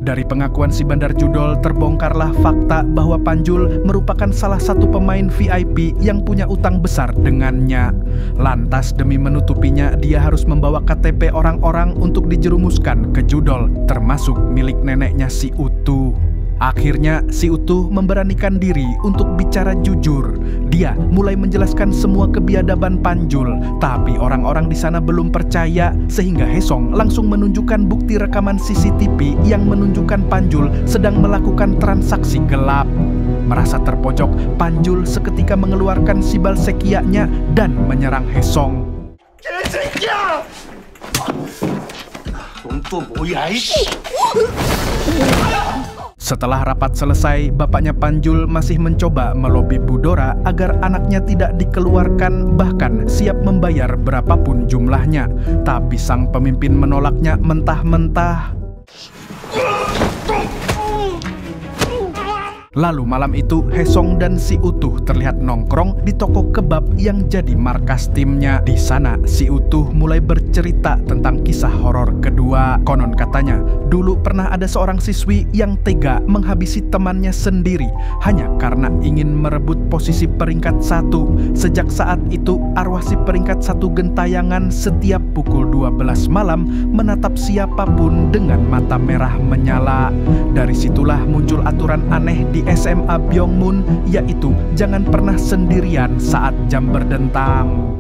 Dari pengakuan si bandar judol, terbongkarlah fakta bahwa Panjul merupakan salah satu pemain VIP yang punya utang besar dengannya. Lantas demi menutupinya, dia harus membawa KTP orang-orang untuk dijerumuskan ke judol, termasuk milik neneknya si Utuh. Akhirnya si Utuh memberanikan diri untuk bicara jujur. Dia mulai menjelaskan semua kebiadaban Panjul, tapi orang-orang di sana belum percaya sehingga Hesong langsung menunjukkan bukti rekaman CCTV yang menunjukkan Panjul sedang melakukan transaksi gelap. Merasa terpojok, Panjul seketika mengeluarkan sibal sekiaknya dan menyerang Hesong. Setelah rapat selesai, bapaknya Panjul masih mencoba melobi Bu Dora agar anaknya tidak dikeluarkan, bahkan siap membayar berapapun jumlahnya. Tapi sang pemimpin menolaknya mentah-mentah. Lalu malam itu, Hesong dan si Utuh terlihat nongkrong di toko kebab yang jadi markas timnya. Di sana, si Utuh mulai bercerita tentang kisah horor kedua. Konon katanya, dulu pernah ada seorang siswi yang tega menghabisi temannya sendiri hanya karena ingin merebut posisi peringkat 1. Sejak saat itu, arwah si peringkat 1 gentayangan setiap pukul 12 malam menatap siapapun dengan mata merah menyala. Dari situlah muncul aturan aneh di SMA Byongmun, yaitu jangan pernah sendirian saat jam berdentang.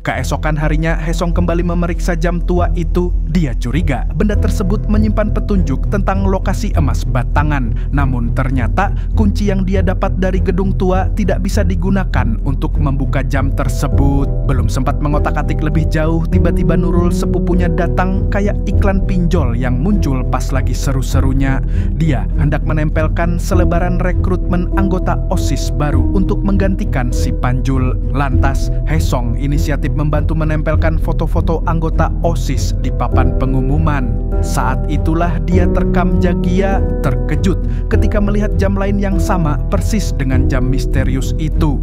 Keesokan harinya, Hesong kembali memeriksa jam tua itu. Dia curiga benda tersebut menyimpan petunjuk tentang lokasi emas batangan. Namun ternyata kunci yang dia dapat dari gedung tua tidak bisa digunakan untuk membuka jam tersebut. Belum sempat mengotak-atik lebih jauh, tiba-tiba Nurul sepupunya datang kayak iklan pinjol yang muncul pas lagi seru-serunya. Dia hendak menempelkan selebaran rekrutmen anggota OSIS baru untuk menggantikan si Panjul. Lantas Hesong inisiatif membantu menempelkan foto-foto anggota OSIS di papan pengumuman. Saat itulah dia terekam Jagia terkejut ketika melihat jam lain yang sama persis dengan jam misterius itu.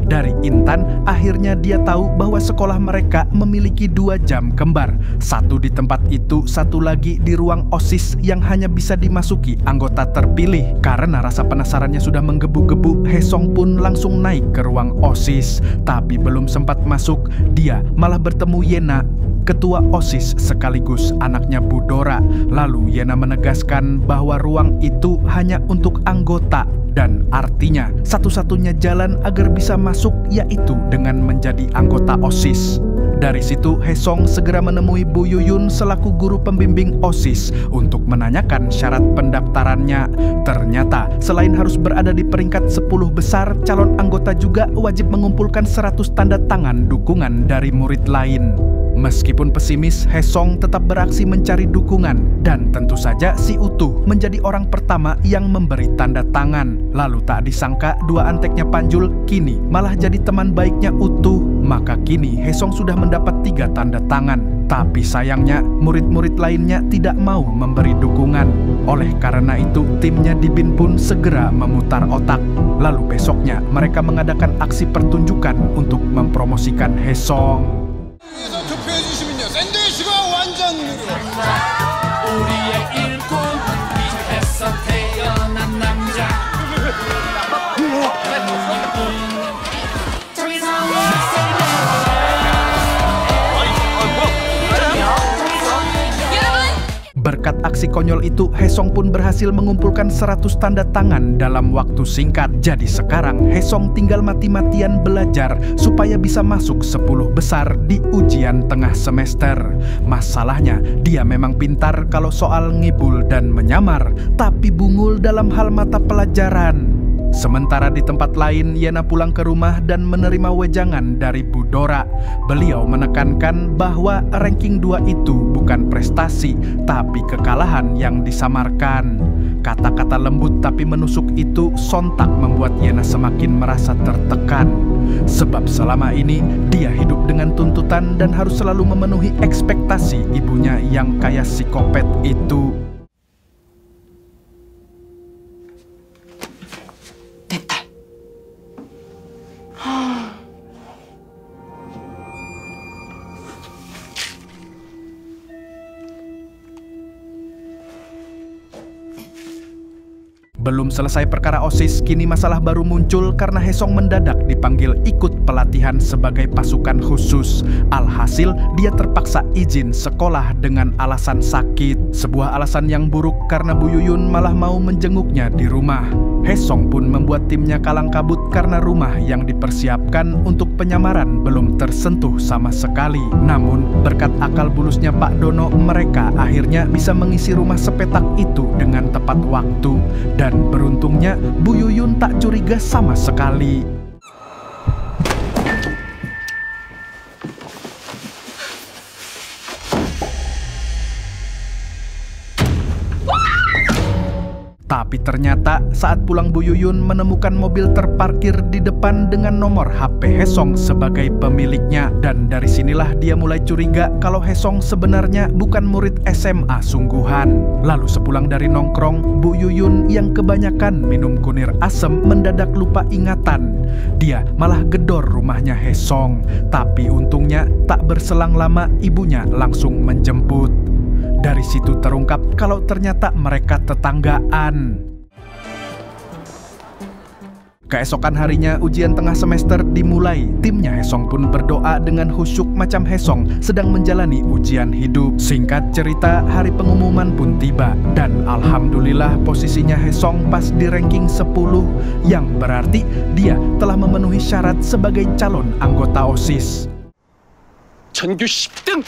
Dari Intan, akhirnya dia tahu bahwa sekolah mereka memiliki 2 jam kembar. Satu di tempat itu, satu lagi di ruang OSIS yang hanya bisa dimasuki anggota terpilih. Karena rasa penasarannya sudah menggebu-gebu, Hesong pun langsung naik ke ruang OSIS. Tapi belum sempat masuk, dia malah bertemu Yena, ketua OSIS sekaligus anaknya Bu Dora. Lalu Yena menegaskan bahwa ruang itu hanya untuk anggota dan artinya satu-satunya jalan agar bisa masuk yaitu dengan menjadi anggota OSIS. Dari situ Hesong segera menemui Bu Yuyun selaku guru pembimbing OSIS untuk menanyakan syarat pendaftarannya. Ternyata selain harus berada di peringkat 10 besar, calon anggota juga wajib mengumpulkan 100 tanda tangan dukungan dari murid lain. Meskipun pesimis, Hesong tetap beraksi mencari dukungan dan tentu saja si Utuh menjadi orang pertama yang memberi tanda tangan. Lalu tak disangka 2 anteknya Panjul kini malah jadi teman baiknya Utuh. Maka kini Hesong sudah mendapat 3 tanda tangan. Tapi sayangnya murid-murid lainnya tidak mau memberi dukungan. Oleh karena itu timnya di BIN pun segera memutar otak. Lalu besoknya mereka mengadakan aksi pertunjukan untuk mempromosikan Hesong. 투표해주시면요 샌드위치가 완전 무료 우리의 일꾼 위에서 태어난 남자 Berkat aksi konyol itu, Hesong pun berhasil mengumpulkan 100 tanda tangan dalam waktu singkat. Jadi sekarang Hesong tinggal mati-matian belajar supaya bisa masuk 10 besar di ujian tengah semester. Masalahnya, dia memang pintar kalau soal ngibul dan menyamar, tapi bungul dalam hal mata pelajaran. Sementara di tempat lain, Yena pulang ke rumah dan menerima wejangan dari Bu Dora. Beliau menekankan bahwa ranking 2 itu bukan prestasi, tapi kekalahan yang disamarkan. Kata-kata lembut tapi menusuk itu sontak membuat Yena semakin merasa tertekan. Sebab selama ini, dia hidup dengan tuntutan dan harus selalu memenuhi ekspektasi ibunya yang kayak psikopat itu. Belum selesai perkara OSIS, kini masalah baru muncul karena Haesong mendadak dipanggil ikut pelatihan sebagai pasukan khusus. Alhasil, dia terpaksa izin sekolah dengan alasan sakit. Sebuah alasan yang buruk karena Bu Yuyun malah mau menjenguknya di rumah. Haesong pun membuat timnya kalang kabut karena rumah yang dipersiapkan untuk penyamaran belum tersentuh sama sekali. Namun, berkat akal bulusnya Pak Dono, mereka akhirnya bisa mengisi rumah sepetak itu dengan tepat waktu. Dan beruntungnya, Bu Yuyun tak curiga sama sekali. Tapi ternyata saat pulang Bu Yuyun menemukan mobil terparkir di depan dengan nomor HP Haesong sebagai pemiliknya. Dan dari sinilah dia mulai curiga kalau Haesong sebenarnya bukan murid SMA sungguhan. Lalu sepulang dari nongkrong, Bu Yuyun yang kebanyakan minum kunir asem mendadak lupa ingatan. Dia malah gedor rumahnya Haesong. Tapi untungnya tak berselang lama ibunya langsung menjemput. Dari situ terungkap kalau ternyata mereka tetanggaan. Keesokan harinya ujian tengah semester dimulai. Timnya Haesong pun berdoa dengan khusyuk macam Haesong sedang menjalani ujian hidup. Singkat cerita, hari pengumuman pun tiba. Dan alhamdulillah posisinya Haesong pas di ranking 10, yang berarti dia telah memenuhi syarat sebagai calon anggota OSIS. 전교 10등!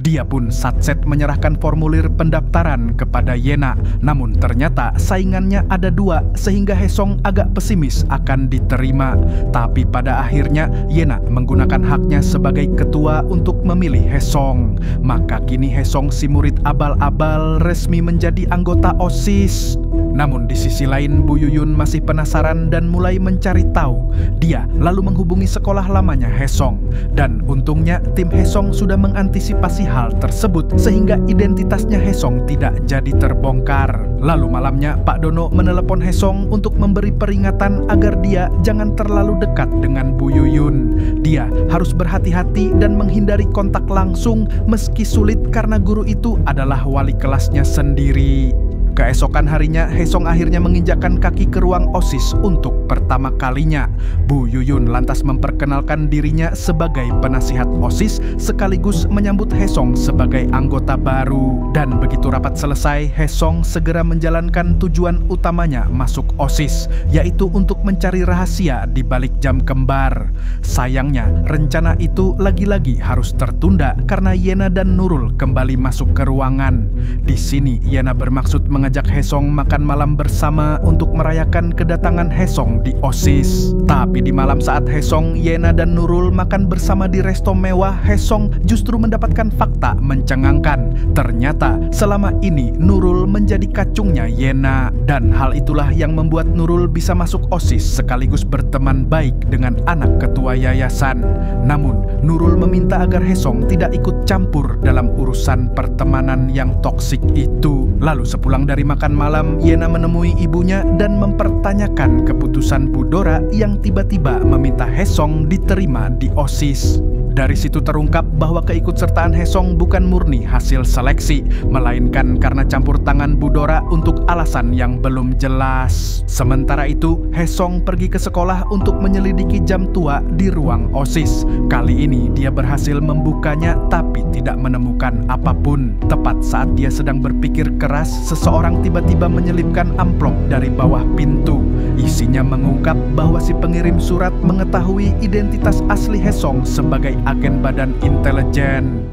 Dia pun satset menyerahkan formulir pendaftaran kepada Yena. Namun ternyata saingannya ada 2, sehingga Haesong agak pesimis akan diterima. Tapi pada akhirnya Yena menggunakan haknya sebagai ketua untuk memilih Haesong. Maka kini Haesong, si murid abal-abal, resmi menjadi anggota OSIS. Namun di sisi lain, Bu Yuyun masih penasaran dan mulai mencari tahu. Dia lalu menghubungi sekolah lamanya Haesong. Dan untungnya tim Haesong sudah mengantisipasi hal tersebut sehingga identitasnya Haesong tidak jadi terbongkar. Lalu malamnya Pak Dono menelepon Haesong untuk memberi peringatan agar dia jangan terlalu dekat dengan Bu Yuyun. Dia harus berhati-hati dan menghindari kontak langsung meski sulit karena guru itu adalah wali kelasnya sendiri. Keesokan harinya, Haesong akhirnya menginjakkan kaki ke ruang OSIS untuk pertama kalinya. Bu Yuyun lantas memperkenalkan dirinya sebagai penasihat OSIS sekaligus menyambut Haesong sebagai anggota baru. Dan begitu rapat selesai, Haesong segera menjalankan tujuan utamanya masuk OSIS, yaitu untuk mencari rahasia di balik jam kembar. Sayangnya, rencana itu lagi-lagi harus tertunda karena Yena dan Nurul kembali masuk ke ruangan. Di sini, Yena bermaksud mengajak Haesong makan malam bersama untuk merayakan kedatangan Haesong di OSIS. Tapi di malam saat Haesong, Yena dan Nurul makan bersama di resto mewah, Haesong justru mendapatkan fakta mencengangkan. Ternyata selama ini Nurul menjadi kacungnya Yena. Dan hal itulah yang membuat Nurul bisa masuk OSIS sekaligus berteman baik dengan anak ketua yayasan. Namun Nurul meminta agar Haesong tidak ikut campur dalam urusan pertemanan yang toksik itu. Lalu sepulang dari makan malam, Yena menemui ibunya dan mempertanyakan keputusan Bu Dora yang tiba-tiba meminta Haesong diterima di OSIS. Dari situ terungkap bahwa keikutsertaan Haesong bukan murni hasil seleksi, melainkan karena campur tangan Bu Dora untuk alasan yang belum jelas. Sementara itu, Haesong pergi ke sekolah untuk menyelidiki jam tua di ruang OSIS. Kali ini dia berhasil membukanya tapi tidak menemukan apapun. Tepat saat dia sedang berpikir keras, seseorang tiba-tiba menyelipkan amplop dari bawah pintu. Isinya mengungkap bahwa si pengirim surat mengetahui identitas asli Haesong sebagai agen badan intelijen.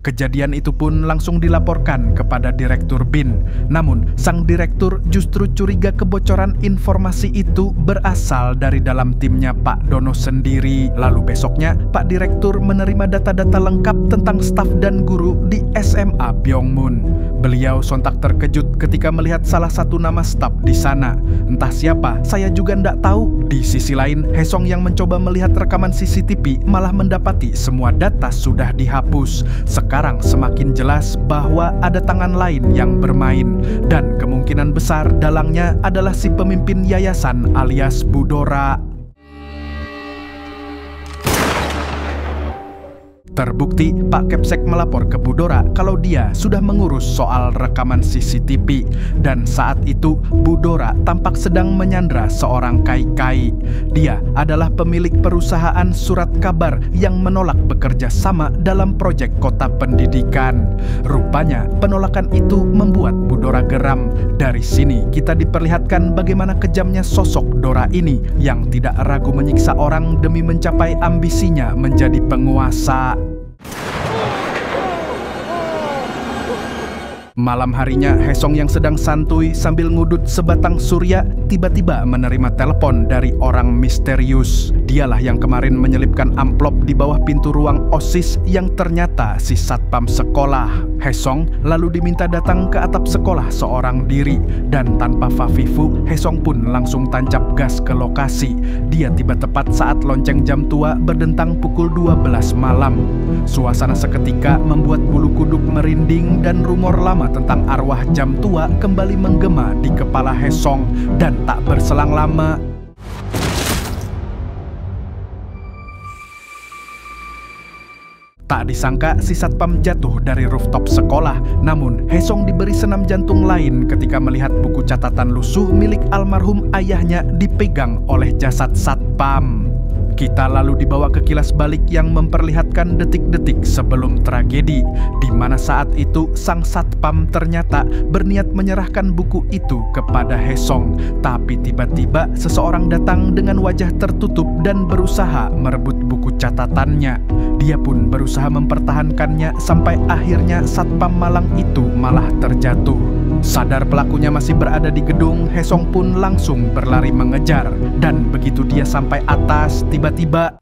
Kejadian itu pun langsung dilaporkan kepada Direktur BIN. Namun, sang direktur justru curiga kebocoran informasi itu berasal dari dalam timnya Pak Dono sendiri. Lalu besoknya, Pak Direktur menerima data-data lengkap tentang staf dan guru di SMA Byongmun. Beliau sontak terkejut ketika melihat salah satu nama staf di sana. Entah siapa, saya juga ndak tahu. Di sisi lain, Haesong yang mencoba melihat rekaman CCTV malah mendapati semua data sudah dihapus. Sekarang semakin jelas bahwa ada tangan lain yang bermain, dan kemungkinan besar dalangnya adalah si pemimpin yayasan alias Bu Dora. Terbukti Pak Kepsek melapor ke Bu Dora kalau dia sudah mengurus soal rekaman CCTV. Dan saat itu Bu Dora tampak sedang menyandra seorang kai-kai. Dia adalah pemilik perusahaan surat kabar yang menolak bekerja sama dalam proyek kota pendidikan. Rupanya penolakan itu membuat Bu Dora geram. Dari sini kita diperlihatkan bagaimana kejamnya sosok Dora ini yang tidak ragu menyiksa orang demi mencapai ambisinya menjadi penguasa. Malam harinya, Haesong yang sedang santuy sambil ngudut sebatang surya tiba-tiba menerima telepon dari orang misterius. Dialah yang kemarin menyelipkan amplop di bawah pintu ruang OSIS yang ternyata si satpam sekolah. Haesong lalu diminta datang ke atap sekolah seorang diri, dan tanpa fafifu, Haesong pun langsung tancap gas ke lokasi. Dia tiba tepat saat lonceng jam tua berdentang pukul 12 malam. Suasana seketika membuat bulu kuduk merinding dan rumor lama tentang arwah jam tua kembali menggema di kepala Haesong. Dan tak berselang lama, tak disangka si satpam jatuh dari rooftop sekolah. Namun Haesong diberi senam jantung lain ketika melihat buku catatan lusuh milik almarhum ayahnya dipegang oleh jasad satpam. Kita lalu dibawa ke kilas balik yang memperlihatkan detik-detik sebelum tragedi, di mana saat itu sang satpam ternyata berniat menyerahkan buku itu kepada Haesong. Tapi tiba-tiba seseorang datang dengan wajah tertutup dan berusaha merebut buku catatannya. Dia pun berusaha mempertahankannya sampai akhirnya satpam malang itu malah terjatuh. Sadar pelakunya masih berada di gedung, Haesong pun langsung berlari mengejar. Dan begitu dia sampai atas, tiba-tiba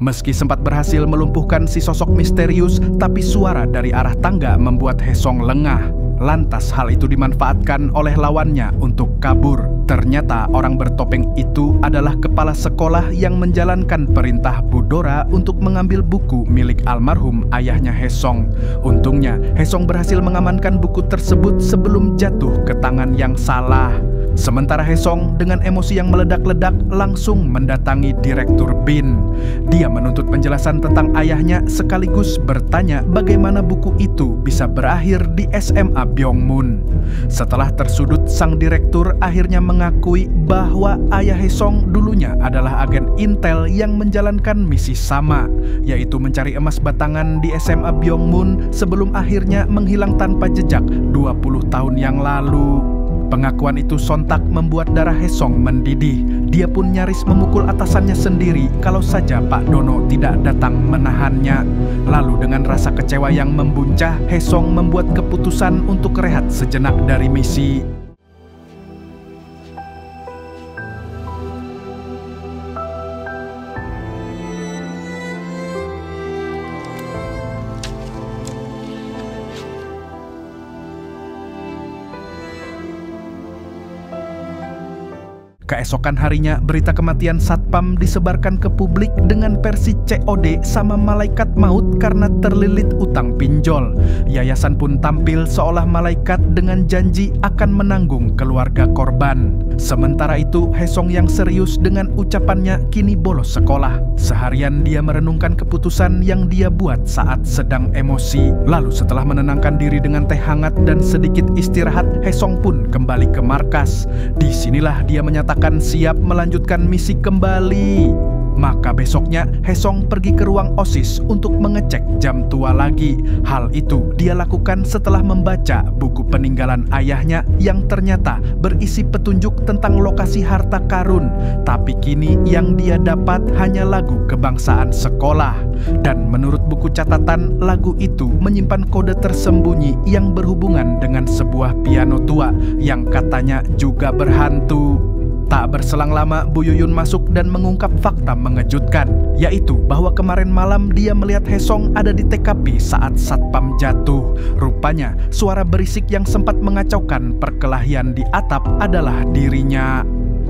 meski sempat berhasil melumpuhkan si sosok misterius, tapi suara dari arah tangga membuat Haesong lengah. Lantas hal itu dimanfaatkan oleh lawannya untuk kabur. Ternyata orang bertopeng itu adalah kepala sekolah yang menjalankan perintah Bu Dora untuk mengambil buku milik almarhum ayahnya Haesong. Untungnya Haesong berhasil mengamankan buku tersebut sebelum jatuh ke tangan yang salah. Sementara Haesong dengan emosi yang meledak-ledak langsung mendatangi Direktur Bin. Dia menuntut penjelasan tentang ayahnya sekaligus bertanya bagaimana buku itu bisa berakhir di SMA Byongmun. Setelah tersudut, sang direktur akhirnya mengakui bahwa ayah Haesong dulunya adalah agen intel yang menjalankan misi sama, yaitu mencari emas batangan di SMA Byongmun sebelum akhirnya menghilang tanpa jejak 20 tahun yang lalu. Pengakuan itu sontak membuat darah Haesong mendidih. Dia pun nyaris memukul atasannya sendiri kalau saja Pak Dono tidak datang menahannya. Lalu dengan rasa kecewa yang membuncah, Haesong membuat keputusan untuk rehat sejenak dari misi. Keesokan harinya, berita kematian satpam disebarkan ke publik dengan versi COD sama malaikat maut karena terlilit utang pinjol. Yayasan pun tampil seolah malaikat dengan janji akan menanggung keluarga korban. Sementara itu, Haesong yang serius dengan ucapannya kini bolos sekolah. Seharian dia merenungkan keputusan yang dia buat saat sedang emosi. Lalu setelah menenangkan diri dengan teh hangat dan sedikit istirahat, Haesong pun kembali ke markas. Disinilah dia menyatakan siap melanjutkan misi kembali. Maka besoknya Haesong pergi ke ruang OSIS untuk mengecek jam tua lagi. Hal itu dia lakukan setelah membaca buku peninggalan ayahnya yang ternyata berisi petunjuk tentang lokasi harta karun. Tapi kini yang dia dapat hanya lagu kebangsaan sekolah. Dan menurut buku catatan, lagu itu menyimpan kode tersembunyi yang berhubungan dengan sebuah piano tua yang katanya juga berhantu. Tak berselang lama, Bu Yuyun masuk dan mengungkap fakta mengejutkan, yaitu bahwa kemarin malam dia melihat Haesong ada di TKP saat satpam jatuh. Rupanya, suara berisik yang sempat mengacaukan perkelahian di atap adalah dirinya.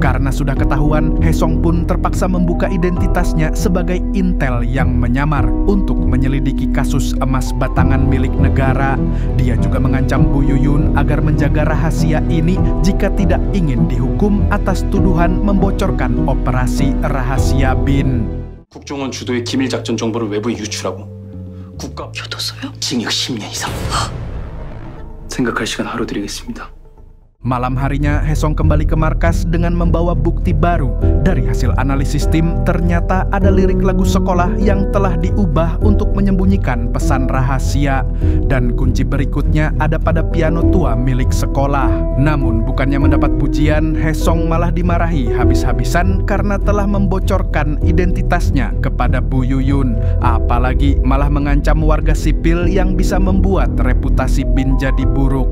Karena sudah ketahuan, Haesong pun terpaksa membuka identitasnya sebagai intel yang menyamar untuk menyelidiki kasus emas batangan milik negara. Dia juga mengancam Bu Yuyun agar menjaga rahasia ini jika tidak ingin dihukum atas tuduhan membocorkan operasi rahasia BIN. 국정원 주도의 기밀 작전 정보를 외부에 유출하고 국가 교도소요? 징역 10년 이상. 생각할 시간 하루 드리겠습니다. Malam harinya, Haesong kembali ke markas dengan membawa bukti baru. Dari hasil analisis tim, ternyata ada lirik lagu sekolah yang telah diubah untuk menyembunyikan pesan rahasia. Dan kunci berikutnya ada pada piano tua milik sekolah. Namun, bukannya mendapat pujian, Haesong malah dimarahi habis-habisan karena telah membocorkan identitasnya kepada Bu Yuyun. Apalagi malah mengancam warga sipil yang bisa membuat reputasi BIN jadi buruk.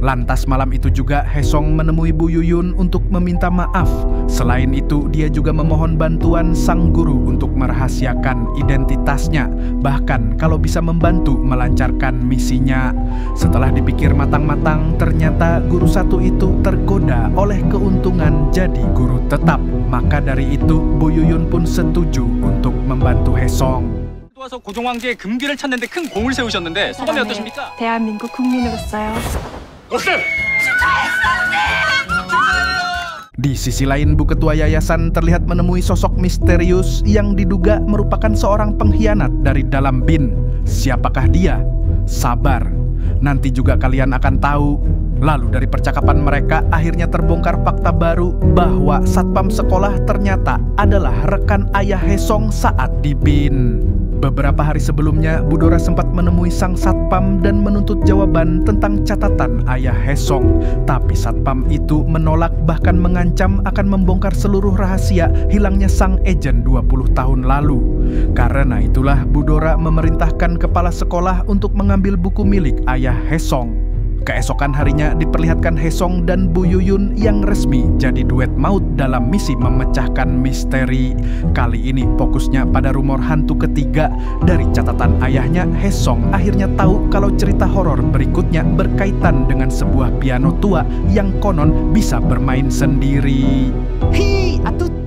Lantas malam itu juga Haesong menemui Bu Yuyun untuk meminta maaf. Selain itu, dia juga memohon bantuan sang guru untuk merahasiakan identitasnya, bahkan kalau bisa membantu melancarkan misinya. Setelah dipikir matang-matang, ternyata guru satu itu tergoda oleh keuntungan jadi guru tetap. Maka dari itu, Bu Yuyun pun setuju untuk membantu Haesong. 와서 고종황제의 금기를 찾는데 큰 공을 세우셨는데 소감이 어떠십니까? 대한민국 국민으로서요. Di sisi lain, Bu Ketua Yayasan terlihat menemui sosok misterius yang diduga merupakan seorang pengkhianat dari dalam BIN. Siapakah dia? Sabar, nanti juga kalian akan tahu. Lalu dari percakapan mereka akhirnya terbongkar fakta baru bahwa satpam sekolah ternyata adalah rekan ayah Haesong saat di BIN. Beberapa hari sebelumnya, Bu Dora sempat menemui sang satpam dan menuntut jawaban tentang catatan ayah Haesong. Tapi satpam itu menolak, bahkan mengancam akan membongkar seluruh rahasia hilangnya sang ejen 20 tahun lalu. Karena itulah Bu Dora memerintahkan kepala sekolah untuk mengambil buku milik ayah Haesong. Keesokan harinya diperlihatkan Haesong dan Bu Yuyun yang resmi jadi duet maut dalam misi memecahkan misteri. Kali ini fokusnya pada rumor hantu ketiga. Dari catatan ayahnya, Haesong akhirnya tahu kalau cerita horor berikutnya berkaitan dengan sebuah piano tua yang konon bisa bermain sendiri. Hi, atuh.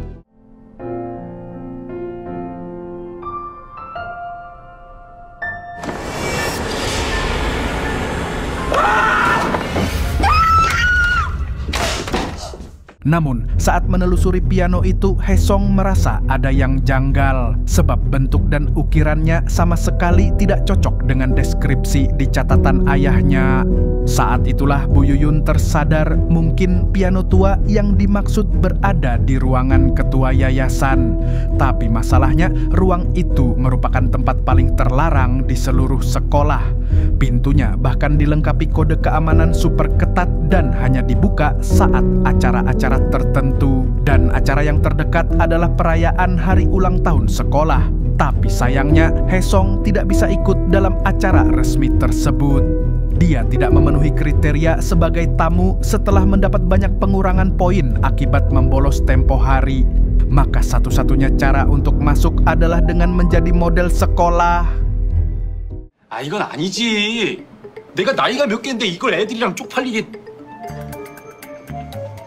Namun, saat menelusuri piano itu, Haesong merasa ada yang janggal. Sebab bentuk dan ukirannya sama sekali tidak cocok dengan deskripsi di catatan ayahnya. Saat itulah Bu Yuyun tersadar mungkin piano tua yang dimaksud berada di ruangan ketua yayasan. Tapi masalahnya, ruang itu merupakan tempat paling terlarang di seluruh sekolah. Pintunya bahkan dilengkapi kode keamanan super ketat dan hanya dibuka saat acara-acara tertentu. Dan acara yang terdekat adalah perayaan hari ulang tahun sekolah. Tapi sayangnya Haesong tidak bisa ikut dalam acara resmi tersebut. Dia tidak memenuhi kriteria sebagai tamu setelah mendapat banyak pengurangan poin akibat membolos tempo hari. Maka satu-satunya cara untuk masuk adalah dengan menjadi model sekolah. 아 이건 아니지. 내가 나이가 몇 개인데 이걸 애들이랑 쪽팔리게.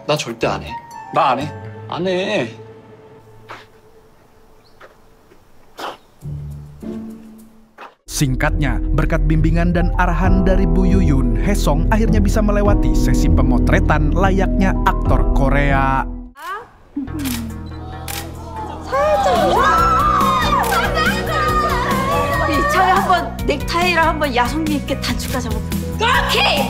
나 절대 안 해. 나 안 해. 안 해. Singkatnya, berkat bimbingan dan arahan dari Bu Yuyun, Haesong akhirnya bisa melewati sesi pemotretan layaknya aktor Korea. 저희 한번 넥타이랑 한번 야성미 있게 단추까지 한번. 오케이.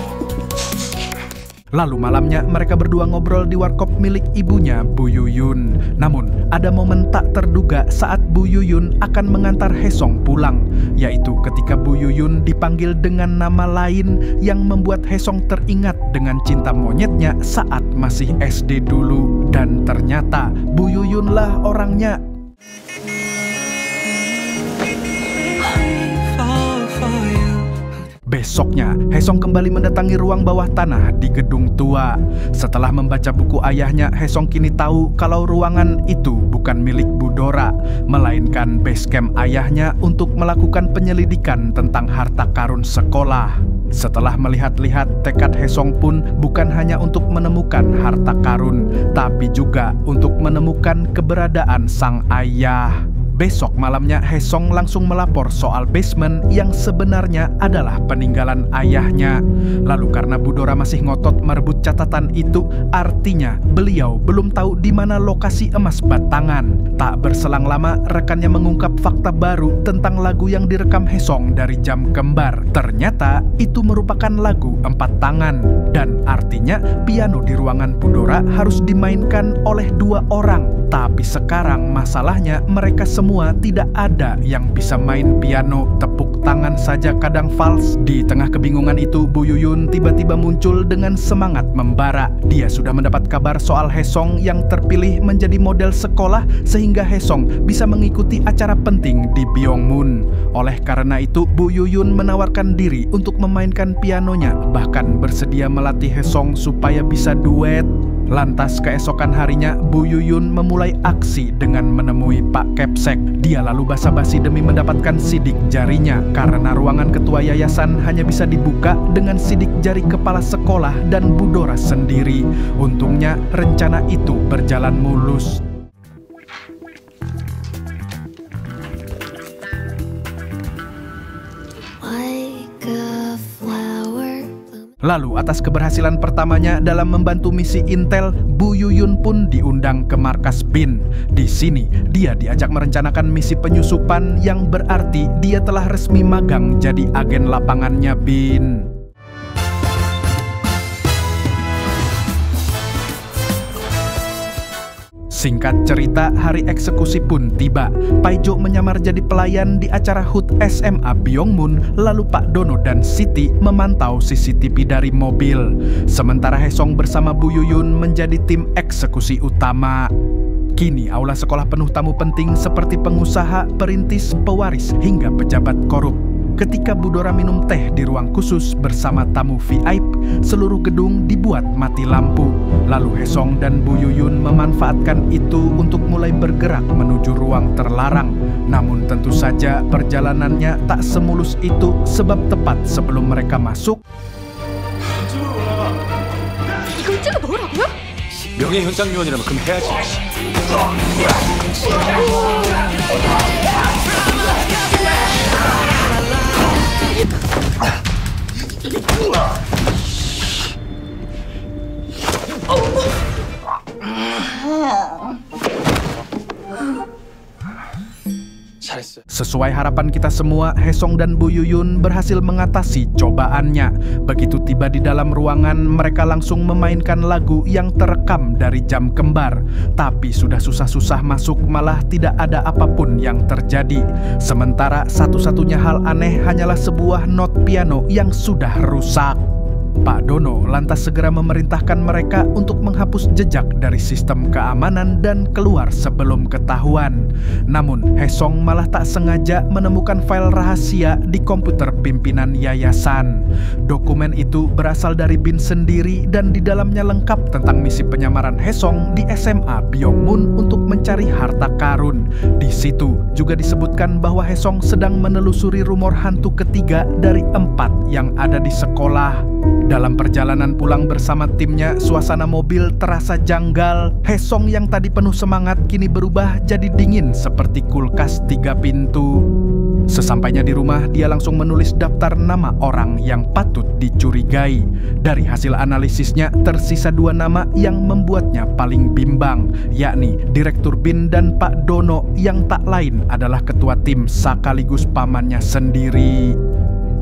Lalu malamnya mereka berdua ngobrol di warkop milik ibunya, Bu Yuyun. Namun ada momen tak terduga saat Bu Yuyun akan mengantar Haesong pulang, yaitu ketika Bu Yuyun dipanggil dengan nama lain yang membuat Haesong teringat dengan cinta monyetnya saat masih SD dulu. Dan ternyata Bu Yuyunlah orangnya. Besoknya, Hesong kembali mendatangi ruang bawah tanah di gedung tua. Setelah membaca buku ayahnya, Hesong kini tahu kalau ruangan itu bukan milik Budora, melainkan base camp ayahnya untuk melakukan penyelidikan tentang harta karun sekolah. Setelah melihat-lihat, tekad Hesong pun bukan hanya untuk menemukan harta karun, tapi juga untuk menemukan keberadaan sang ayah. Besok malamnya Hesong langsung melapor soal basement yang sebenarnya adalah peninggalan ayahnya. Lalu karena Budora masih ngotot merebut catatan itu, artinya beliau belum tahu di mana lokasi emas batangan. Tak berselang lama, rekannya mengungkap fakta baru tentang lagu yang direkam Hesong dari jam kembar. Ternyata itu merupakan lagu 4 tangan. Dan artinya piano di ruangan Budora harus dimainkan oleh 2 orang. Tapi sekarang masalahnya mereka semua tidak ada yang bisa main piano, tepuk tangan saja kadang fals. Di tengah kebingungan itu, Bu Yuyun tiba-tiba muncul dengan semangat membara. Dia sudah mendapat kabar soal Hesong yang terpilih menjadi model sekolah sehingga Hesong bisa mengikuti acara penting di Byongmun. Oleh karena itu, Bu Yuyun menawarkan diri untuk memainkan pianonya, bahkan bersedia melatih Hesong supaya bisa duet. Lantas keesokan harinya, Bu Yuyun memulai aksi dengan menemui Pak Kepsek. Dia lalu basa-basi demi mendapatkan sidik jarinya, karena ruangan ketua yayasan hanya bisa dibuka dengan sidik jari kepala sekolah dan Budora sendiri. Untungnya rencana itu berjalan mulus. Lalu atas keberhasilan pertamanya dalam membantu misi Intel, Bu Yuyun pun diundang ke markas BIN. Di sini dia diajak merencanakan misi penyusupan yang berarti dia telah resmi magang jadi agen lapangannya BIN. Singkat cerita, hari eksekusi pun tiba. Paijo menyamar jadi pelayan di acara HUT SMA Byongmun, lalu Pak Dono dan Siti memantau CCTV dari mobil. Sementara Hesong bersama Bu Yuyun menjadi tim eksekusi utama. Kini aula sekolah penuh tamu penting seperti pengusaha, perintis, pewaris, hingga pejabat korup. Ketika Budora minum teh di ruang khusus bersama tamu VIP, seluruh gedung dibuat mati lampu. Lalu Hesong dan Bu Yuyun memanfaatkan itu untuk mulai bergerak menuju ruang terlarang. Namun tentu saja perjalanannya tak semulus itu, sebab tepat sebelum mereka masuk, 이걸 찍어 넣으라고요? 명예 현장 요원이라면 그럼 해야지. Sesuai harapan kita semua, Hesong dan Bu Yuyun berhasil mengatasi cobaannya. Begitu tiba di dalam ruangan, mereka langsung memainkan lagu yang terekam dari jam kembar. Tapi sudah susah-susah masuk, malah tidak ada apapun yang terjadi. Sementara satu-satunya hal aneh hanyalah sebuah not piano yang sudah rusak. Pak Dono lantas segera memerintahkan mereka untuk menghapus jejak dari sistem keamanan dan keluar sebelum ketahuan. Namun Hesong malah tak sengaja menemukan file rahasia di komputer pimpinan yayasan. Dokumen itu berasal dari BIN sendiri dan di dalamnya lengkap tentang misi penyamaran Hesong di SMA Byongmun untuk mencari harta karun. Di situ juga disebutkan bahwa Hesong sedang menelusuri rumor hantu ketiga dari 4 yang ada di sekolah. Dalam perjalanan pulang bersama timnya, suasana mobil terasa janggal. Hesong yang tadi penuh semangat kini berubah jadi dingin seperti kulkas 3 pintu. Sesampainya di rumah, dia langsung menulis daftar nama orang yang patut dicurigai. Dari hasil analisisnya, tersisa 2 nama yang membuatnya paling bimbang, yakni Direktur BIN dan Pak Dono yang tak lain adalah ketua tim sekaligus pamannya sendiri.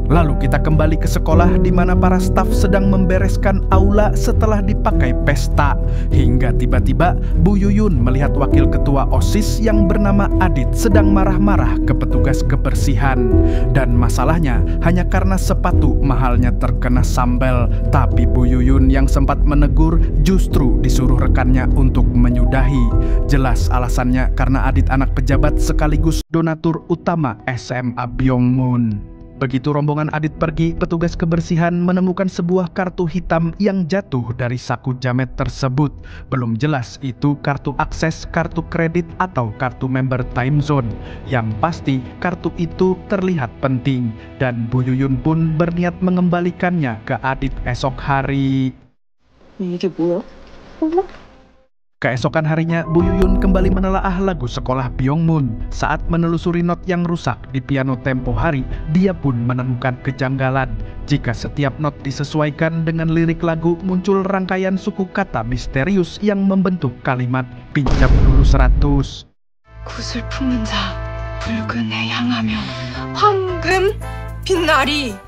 Lalu kita kembali ke sekolah di mana para staf sedang membereskan aula setelah dipakai pesta. Hingga tiba-tiba Bu Yuyun melihat wakil ketua OSIS yang bernama Adit sedang marah-marah ke petugas kebersihan. Dan masalahnya hanya karena sepatu mahalnya terkena sambal. Tapi Bu Yuyun yang sempat menegur justru disuruh rekannya untuk menyudahi. Jelas alasannya karena Adit anak pejabat sekaligus donatur utama SMA Byongmun. Begitu rombongan Adit pergi, petugas kebersihan menemukan sebuah kartu hitam yang jatuh dari saku jamet tersebut. Belum jelas itu kartu akses, kartu kredit, atau kartu member time zone. Yang pasti, kartu itu terlihat penting, dan Bu Yuyun pun berniat mengembalikannya ke Adit esok hari. 이게 뭐야? Keesokan harinya, Bu Yuyun kembali menelaah lagu sekolah Byungmoon. Saat menelusuri not yang rusak di piano tempo hari, dia pun menemukan kejanggalan. Jika setiap not disesuaikan dengan lirik lagu, muncul rangkaian suku kata misterius yang membentuk kalimat pinjam dulu 100. 굿을 품은 자, 붉은 해 향하며 황금 빛나리.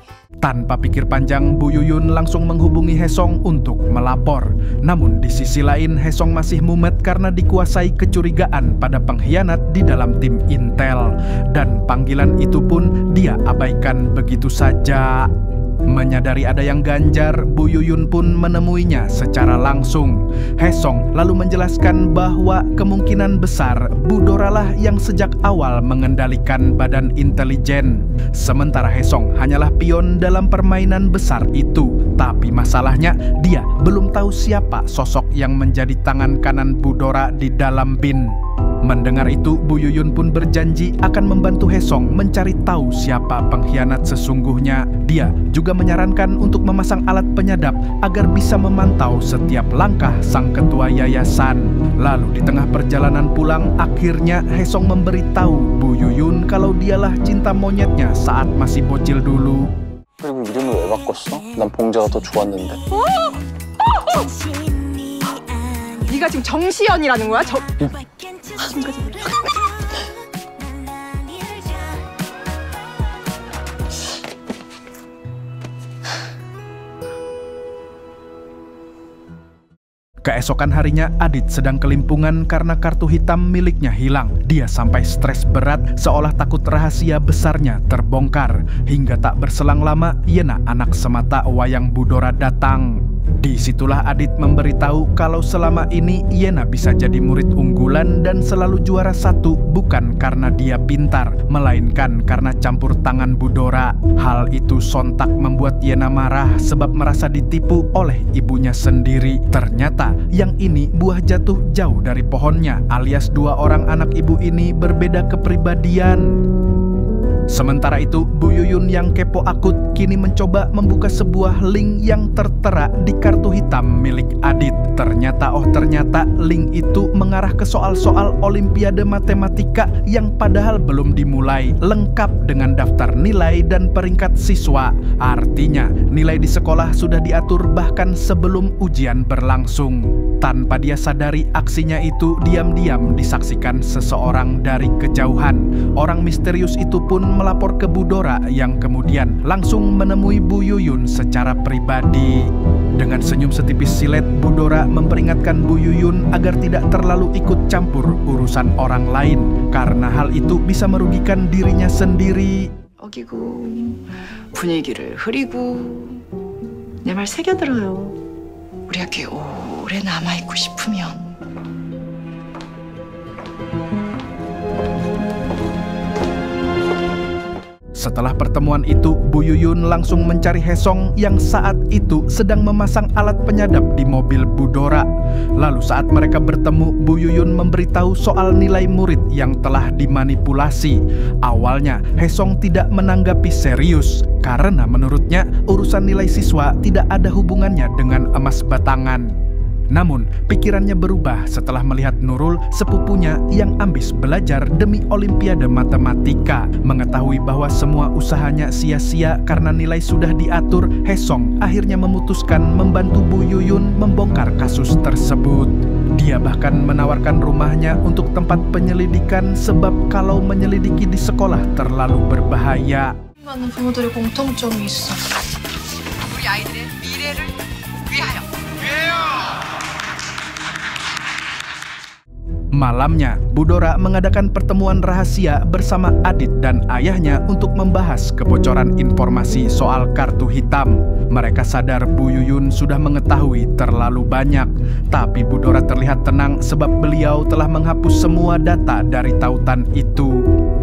Tanpa pikir panjang, Bu Yuyun langsung menghubungi Haesong untuk melapor. Namun di sisi lain, Haesong masih mumet karena dikuasai kecurigaan pada pengkhianat di dalam tim Intel. Dan panggilan itu pun dia abaikan begitu saja. Menyadari ada yang ganjar, Bu Yuyun pun menemuinya secara langsung. Haesong lalu menjelaskan bahwa kemungkinan besar Bu Dora lah yang sejak awal mengendalikan badan intelijen. Sementara Haesong hanyalah pion dalam permainan besar itu. Tapi masalahnya, dia belum tahu siapa sosok yang menjadi tangan kanan Bu Dora di dalam BIN. Mendengar itu, Bu Yuyun pun berjanji akan membantu Haesong mencari tahu siapa pengkhianat sesungguhnya. Dia juga menyarankan untuk memasang alat penyadap agar bisa memantau setiap langkah sang ketua yayasan. Lalu di tengah perjalanan pulang, akhirnya Haesong memberitahu Bu Yuyun kalau dialah cinta monyetnya saat masih bocil dulu. 그리고 이름을 왜 바꿨어? 난 봉자가 더 좋았는데. 네가 지금 정시연이라는 거야? Keesokan harinya, Adit sedang kelimpungan karena kartu hitam miliknya hilang. Dia sampai stres berat seolah takut rahasia besarnya terbongkar. Hingga tak berselang lama, Yena, anak semata wayang Bu Dora, datang. Disitulah Adit memberitahu kalau selama ini Yena bisa jadi murid unggulan dan selalu juara 1 bukan karena dia pintar, melainkan karena campur tangan Bu Dora. Hal itu sontak membuat Yena marah sebab merasa ditipu oleh ibunya sendiri. Ternyata yang ini buah jatuh jauh dari pohonnya, alias dua orang anak ibu ini berbeda kepribadian. Sementara itu, Bu Yuyun yang kepo akut kini mencoba membuka sebuah link yang tertera di kartu hitam milik Adit. Ternyata link itu mengarah ke soal-soal Olimpiade Matematika yang padahal belum dimulai, lengkap dengan daftar nilai dan peringkat siswa. Artinya, nilai di sekolah sudah diatur bahkan sebelum ujian berlangsung. Tanpa dia sadari, aksinya itu diam-diam disaksikan seseorang dari kejauhan. Orang misterius itu pun melapor ke Bu Dora yang kemudian langsung menemui Bu Yuyun secara pribadi. Dengan senyum setipis silet, Bu Dora memperingatkan Bu Yuyun agar tidak terlalu ikut campur urusan orang lain karena hal itu bisa merugikan dirinya sendiri. 어기고 분위기를 흐리고 내 말 새겨들어요. 우리 학교에 오래 남아있고 싶으면. Setelah pertemuan itu, Bu Yuyun langsung mencari Haesong yang saat itu sedang memasang alat penyadap di mobil Bu Dora. Lalu saat mereka bertemu, Bu Yuyun memberitahu soal nilai murid yang telah dimanipulasi. Awalnya, Haesong tidak menanggapi serius karena menurutnya urusan nilai siswa tidak ada hubungannya dengan emas batangan. Namun, pikirannya berubah setelah melihat Nurul, sepupunya yang ambis belajar demi Olimpiade Matematika. Mengetahui bahwa semua usahanya sia-sia karena nilai sudah diatur, Haesong akhirnya memutuskan membantu Bu Yuyun membongkar kasus tersebut. Dia bahkan menawarkan rumahnya untuk tempat penyelidikan sebab kalau menyelidiki di sekolah terlalu berbahaya. 많은 부모들의 공통점이 있어. 우리 아이들의 미래를 위하여. Malamnya, Bu Dora mengadakan pertemuan rahasia bersama Adit dan ayahnya untuk membahas kebocoran informasi soal kartu hitam. Mereka sadar Bu Yuyun sudah mengetahui terlalu banyak, tapi Bu Dora terlihat tenang sebab beliau telah menghapus semua data dari tautan itu.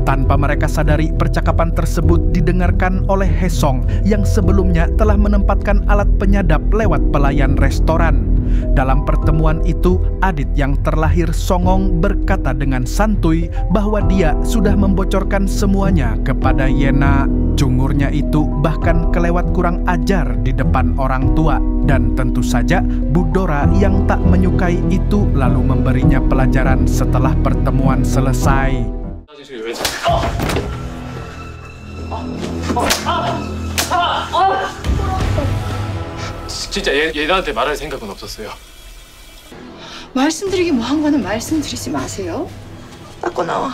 Tanpa mereka sadari, percakapan tersebut didengarkan oleh Hesong yang sebelumnya telah menempatkan alat penyadap lewat pelayan restoran. Dalam pertemuan itu, Adit yang terlahir songong berkata dengan santuy bahwa dia sudah membocorkan semuanya kepada Yena. Cungurnya itu bahkan kelewat kurang ajar di depan orang tua. Dan tentu saja Budora yang tak menyukai itu lalu memberinya pelajaran setelah pertemuan selesai. 진짜 얘한테 말할 생각은 없었어요. 말씀드리기 뭐 한 거는 말씀드리지 마세요. 닦고 나와.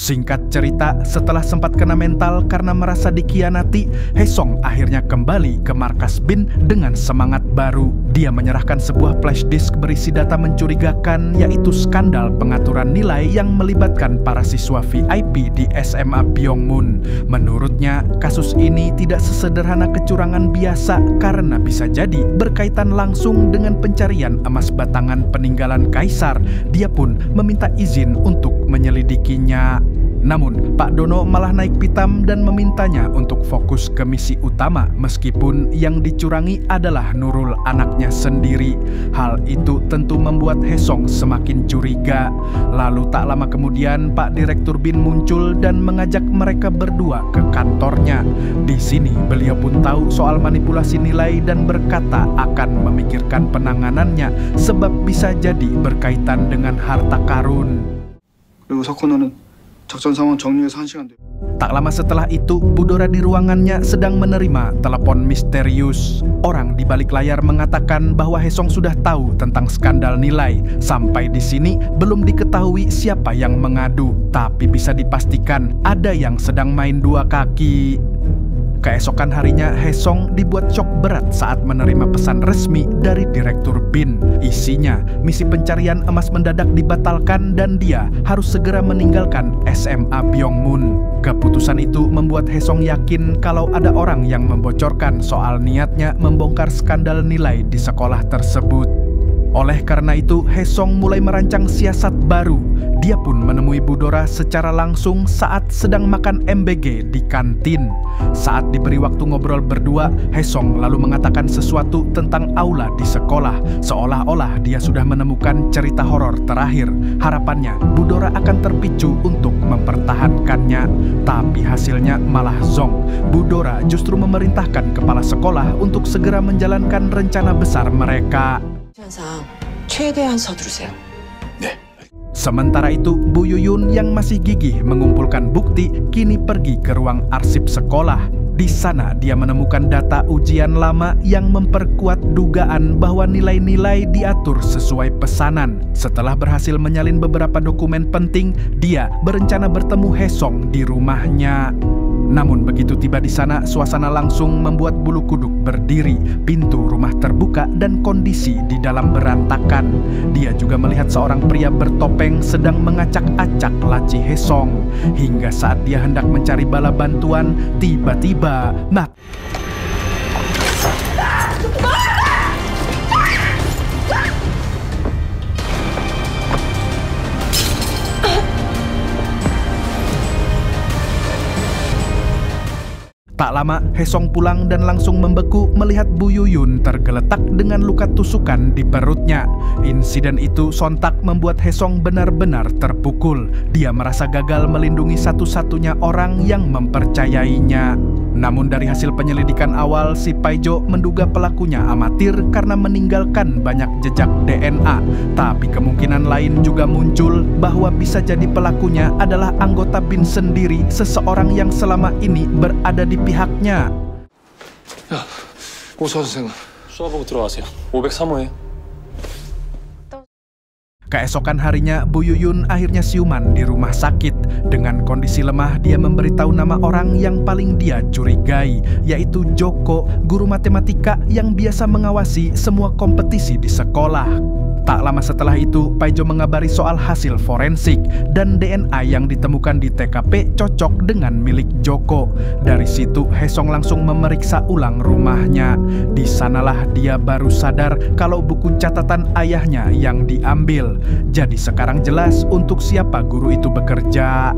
Singkat cerita, setelah sempat kena mental karena merasa dikhianati, Hesong akhirnya kembali ke markas Bin dengan semangat baru. Dia menyerahkan sebuah flash disk berisi data mencurigakan, yaitu skandal pengaturan nilai yang melibatkan para siswa VIP di SMA Byongmun. Menurutnya, kasus ini tidak sesederhana kecurangan biasa karena bisa jadi berkaitan langsung dengan pencarian emas batangan peninggalan kaisar. Dia pun meminta izin untuk menyelidikinya. Namun, Pak Dono malah naik pitam dan memintanya untuk fokus ke misi utama meskipun yang dicurangi adalah Nurul anaknya sendiri. Hal itu tentu membuat Hesong semakin curiga. Lalu tak lama kemudian Pak Direktur Bin muncul dan mengajak mereka berdua ke kantornya. Di sini beliau pun tahu soal manipulasi nilai dan berkata akan memikirkan penanganannya sebab bisa jadi berkaitan dengan harta karun. 그리고 석훈호는 작전 상황 정리해서 1시간 돼. Tak lama setelah itu, Budora di ruangannya sedang menerima telepon misterius. Orang di balik layar mengatakan bahwa Hesong sudah tahu tentang skandal nilai. Sampai di sini belum diketahui siapa yang mengadu, tapi bisa dipastikan ada yang sedang main dua kaki. Keesokan harinya, Hesong dibuat shock berat saat menerima pesan resmi dari Direktur Bin. Isinya, misi pencarian emas mendadak dibatalkan dan dia harus segera meninggalkan SMA Byongmun. Keputusan itu membuat Hesong yakin kalau ada orang yang membocorkan soal niatnya membongkar skandal nilai di sekolah tersebut. Oleh karena itu, Hesong mulai merancang siasat baru. Dia pun menemui Budora secara langsung saat sedang makan MBG di kantin. Saat diberi waktu ngobrol berdua, Hesong lalu mengatakan sesuatu tentang aula di sekolah, seolah-olah dia sudah menemukan cerita horor terakhir. Harapannya, Budora akan terpicu untuk mempertahankannya. Tapi hasilnya malah zonk. Budora justru memerintahkan kepala sekolah untuk segera menjalankan rencana besar mereka. 최대한 서두르세요. Sementara itu, Bu Yuyun yang masih gigih mengumpulkan bukti kini pergi ke ruang arsip sekolah. Di sana dia menemukan data ujian lama yang memperkuat dugaan bahwa nilai-nilai diatur sesuai pesanan. Setelah berhasil menyalin beberapa dokumen penting, dia berencana bertemu Hesong di rumahnya. Namun begitu tiba di sana, suasana langsung membuat bulu kuduk berdiri. Pintu rumah terbuka dan kondisi di dalam berantakan. Dia juga melihat seorang pria bertopeng sedang mengacak-acak laci Hesong. Hingga saat dia hendak mencari bala bantuan, tiba-tiba tak lama, Hesong pulang dan langsung membeku melihat Bu Yuyun tergeletak dengan luka tusukan di perutnya. Insiden itu sontak membuat Hesong benar-benar terpukul. Dia merasa gagal melindungi satu-satunya orang yang mempercayainya. Namun dari hasil penyelidikan awal, si Paijo menduga pelakunya amatir karena meninggalkan banyak jejak DNA. Tapi kemungkinan lain juga muncul bahwa bisa jadi pelakunya adalah anggota Bin sendiri, seseorang yang selama ini berada di pihaknya. 야, 오서 선생님. 수화보고 들어가세요. 503호에. Keesokan harinya, Bu Yuyun akhirnya siuman di rumah sakit. Dengan kondisi lemah, dia memberitahu nama orang yang paling dia curigai, yaitu Joko, guru matematika yang biasa mengawasi semua kompetisi di sekolah. Tak lama setelah itu, Paijo mengabari soal hasil forensik dan DNA yang ditemukan di TKP cocok dengan milik Joko. Dari situ, Haesong langsung memeriksa ulang rumahnya. Di sanalah dia baru sadar kalau buku catatan ayahnya yang diambil. Jadi sekarang jelas untuk siapa guru itu bekerja.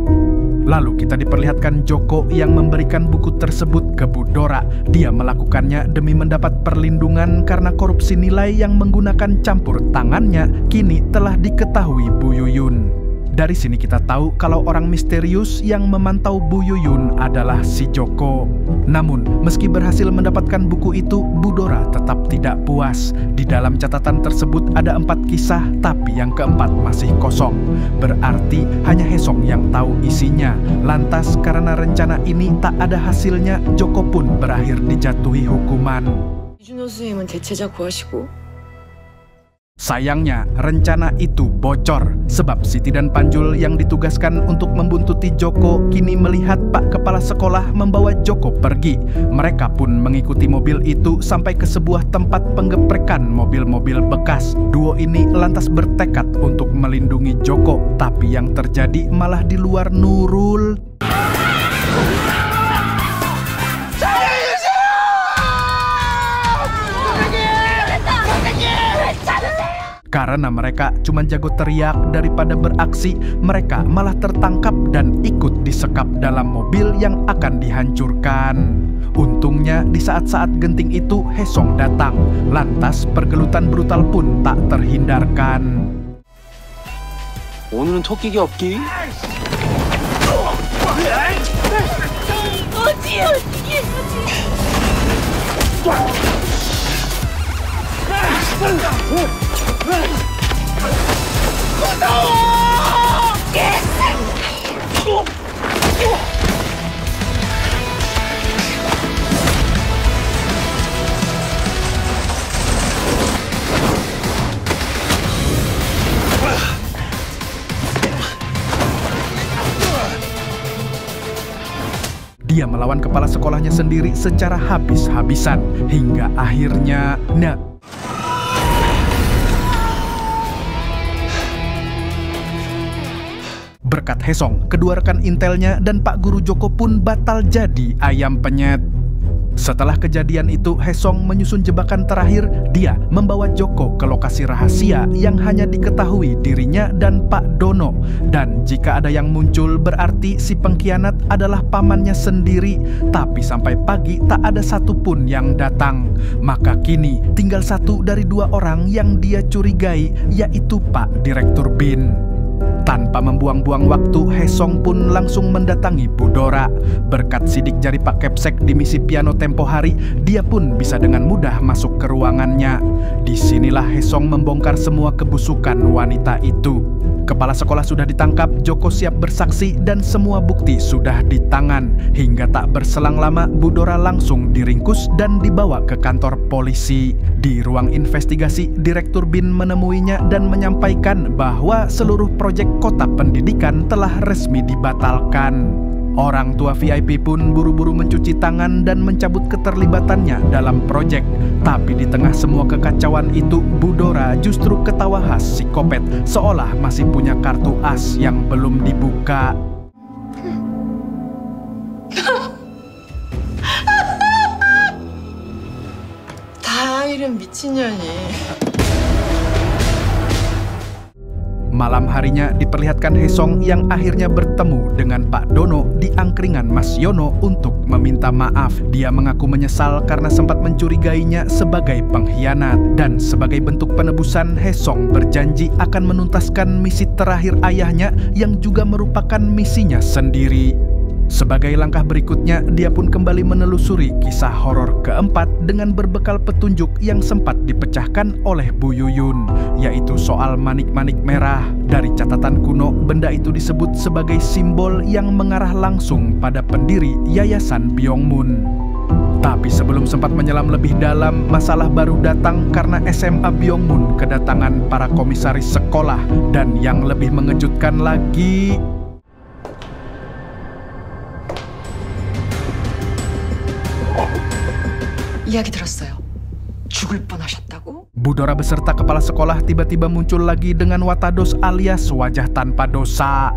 Lalu kita diperlihatkan Joko yang memberikan buku tersebut ke Bu Dora. Dia melakukannya demi mendapat perlindungan karena korupsi nilai yang menggunakan campur tangannya kini telah diketahui Bu Yuyun. Dari sini kita tahu kalau orang misterius yang memantau Bu Yuyun adalah si Joko. Namun, meski berhasil mendapatkan buku itu, Bu Dora tetap tidak puas. Di dalam catatan tersebut ada 4 kisah, tapi yang keempat masih kosong. Berarti hanya Haesong yang tahu isinya. Lantas karena rencana ini tak ada hasilnya, Joko pun berakhir dijatuhi hukuman. 유준호 선생님은 대체자 구하시고 Sayangnya, rencana itu bocor sebab Siti dan Panjul yang ditugaskan untuk membuntuti Joko kini melihat Pak Kepala Sekolah membawa Joko pergi. Mereka pun mengikuti mobil itu sampai ke sebuah tempat penggeprekan mobil-mobil bekas. Duo ini lantas bertekad untuk melindungi Joko, tapi yang terjadi malah di luar Nurul. Karena mereka cuma jago teriak daripada beraksi, mereka malah tertangkap dan ikut disekap dalam mobil yang akan dihancurkan. Untungnya di saat-saat genting itu Haesong datang, lantas pergelutan brutal pun tak terhindarkan. 오늘은 토끼기 없기? Dia melawan kepala sekolahnya sendiri secara habis-habisan hingga akhirnya berkat Haesong, kedua rekan intelnya dan Pak Guru Joko pun batal jadi ayam penyet. Setelah kejadian itu, Haesong menyusun jebakan terakhir. Dia membawa Joko ke lokasi rahasia yang hanya diketahui dirinya dan Pak Dono. Dan jika ada yang muncul, berarti si pengkhianat adalah pamannya sendiri. Tapi sampai pagi tak ada satupun yang datang. Maka kini tinggal 1 dari 2 orang yang dia curigai, yaitu Pak Direktur Bin. Tanpa membuang-buang waktu, Haesong pun langsung mendatangi Bu Dora. Berkat sidik jari Pak Kepsek di misi piano tempo hari, dia pun bisa dengan mudah masuk ke ruangannya. Disinilah Haesong membongkar semua kebusukan wanita itu. Kepala sekolah sudah ditangkap, Joko siap bersaksi, dan semua bukti sudah di tangan. Hingga tak berselang lama, Bu Dora langsung diringkus dan dibawa ke kantor polisi. Di ruang investigasi, Direktur Bin menemuinya dan menyampaikan bahwa seluruh proyek kota pendidikan telah resmi dibatalkan. Orang tua VIP pun buru-buru mencuci tangan dan mencabut keterlibatannya dalam proyek. Tapi di tengah semua kekacauan itu, Bu Dora justru ketawa khas psikopat, seolah masih punya kartu as yang belum dibuka. 다 이런 미친년이. Malam harinya diperlihatkan Haesong yang akhirnya bertemu dengan Pak Dono di angkringan Mas Yono untuk meminta maaf. Dia mengaku menyesal karena sempat mencurigainya sebagai pengkhianat. Dan sebagai bentuk penebusan, Haesong berjanji akan menuntaskan misi terakhir ayahnya yang juga merupakan misinya sendiri. Sebagai langkah berikutnya, dia pun kembali menelusuri kisah horor keempat dengan berbekal petunjuk yang sempat dipecahkan oleh Bu Yuyun, yaitu soal manik-manik merah. Dari catatan kuno, benda itu disebut sebagai simbol yang mengarah langsung pada pendiri Yayasan Byongmun. Tapi sebelum sempat menyelam lebih dalam, masalah baru datang karena SMA Byongmun kedatangan para komisaris sekolah. Dan yang lebih mengejutkan lagi, 이야기 들었어요. 죽을 뻔하셨다고? Budora beserta kepala sekolah tiba-tiba muncul lagi dengan Watados alias wajah tanpa dosa.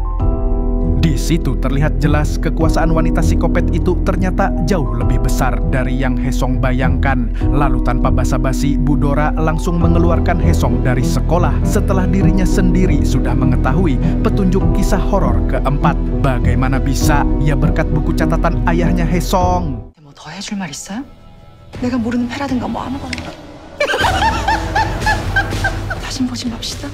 Di situ terlihat jelas kekuasaan wanita psikopat itu ternyata jauh lebih besar dari yang Haesong bayangkan. Lalu tanpa basa-basi, Budora langsung mengeluarkan Haesong dari sekolah setelah dirinya sendiri sudah mengetahui petunjuk kisah horor keempat. Bagaimana bisa? Ya berkat buku catatan ayahnya Haesong. 뭐 더 해줄 말 있어요? 내가 모르는 패라든가 뭐 아무거나. 다신 보지 맙시다.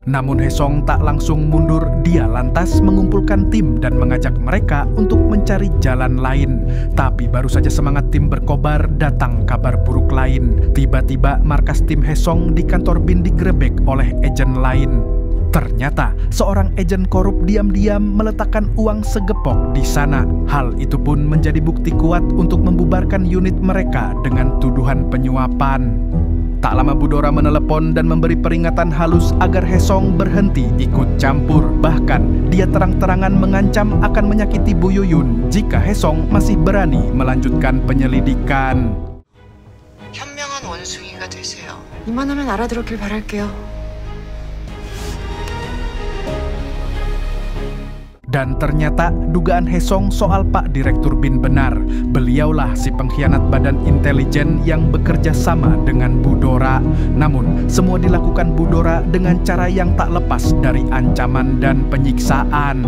Namun Haesong tak langsung mundur, dia lantas mengumpulkan tim dan mengajak mereka untuk mencari jalan lain. Tapi baru saja semangat tim berkobar, datang kabar buruk lain. Tiba-tiba markas tim Haesong di kantor BIN digerebek oleh agen lain. Ternyata seorang agen korup diam-diam meletakkan uang segepok di sana. Hal itu pun menjadi bukti kuat untuk membubarkan unit mereka dengan tuduhan penyuapan. Tak lama Budora menelepon dan memberi peringatan halus agar Haesong berhenti ikut campur. Bahkan dia terang-terangan mengancam akan menyakiti Bu Yuyun jika Haesong masih berani melanjutkan penyelidikan. 현명한 원숭이가 되세요. 이만하면 알아들었길 바랄게요. Dan ternyata dugaan Haesong soal Pak Direktur BIN benar. Beliaulah si pengkhianat badan intelijen yang bekerja sama dengan Budora. Namun semua dilakukan Budora dengan cara yang tak lepas dari ancaman dan penyiksaan.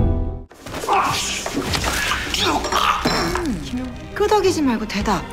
끄덕이지 말고 대답.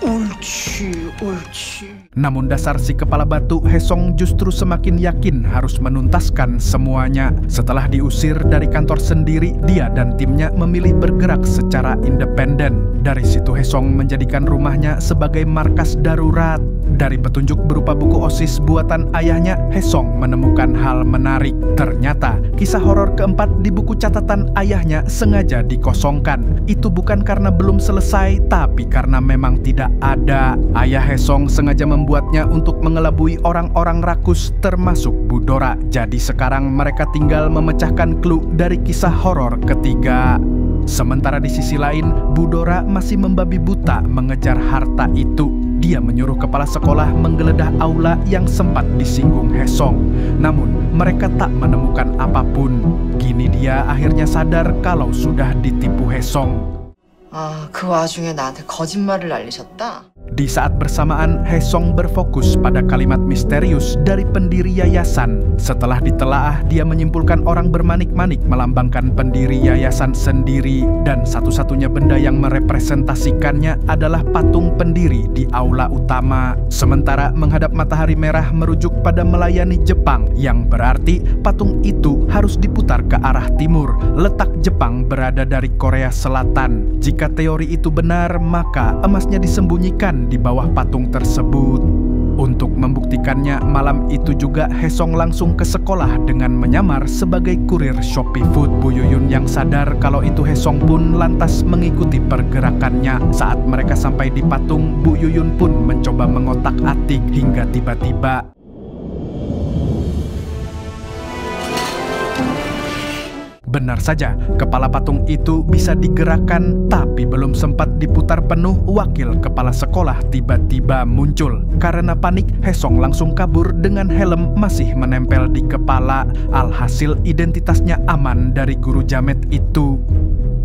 옳지, 옳지. Namun dasar si kepala batu, Haesong justru semakin yakin harus menuntaskan semuanya. Setelah diusir dari kantor sendiri, dia dan timnya memilih bergerak secara independen. Dari situ Haesong menjadikan rumahnya sebagai markas darurat. Dari petunjuk berupa buku OSIS buatan ayahnya, Haesong menemukan hal menarik. Ternyata kisah horor keempat di buku catatan ayahnya sengaja dikosongkan. Itu bukan karena belum selesai, tapi karena memang tidak ada. Ayah Haesong sengaja membuatnya untuk mengelabui orang-orang rakus termasuk Budora. Jadi sekarang mereka tinggal memecahkan clue dari kisah horor ketiga. Sementara di sisi lain, Budora masih membabi buta mengejar harta itu. Dia menyuruh kepala sekolah menggeledah aula yang sempat disinggung Haesong. Namun mereka tak menemukan apapun. Kini dia akhirnya sadar kalau sudah ditipu Haesong. 아, 그 와중에 나한테 거짓말을 알리셨다? Di saat bersamaan, Haesong berfokus pada kalimat misterius dari pendiri yayasan. Setelah ditelaah, dia menyimpulkan orang bermanik-manik melambangkan pendiri yayasan sendiri. Dan satu-satunya benda yang merepresentasikannya adalah patung pendiri di aula utama. Sementara menghadap matahari merah merujuk pada melayani Jepang, yang berarti patung itu harus diputar ke arah timur. Letak Jepang berada dari Korea Selatan. Jika teori itu benar, maka emasnya disembunyikan di bawah patung tersebut. Untuk membuktikannya, malam itu juga Haesong langsung ke sekolah dengan menyamar sebagai kurir Shopee Food. Bu Yuyun yang sadar kalau itu Haesong pun lantas mengikuti pergerakannya. Saat mereka sampai di patung, Bu Yuyun pun mencoba mengotak-atik hingga tiba-tiba benar saja, kepala patung itu bisa digerakkan, tapi belum sempat diputar penuh, wakil kepala sekolah tiba-tiba muncul. Karena panik, Haesong langsung kabur dengan helm masih menempel di kepala. Alhasil identitasnya aman dari guru jamet itu.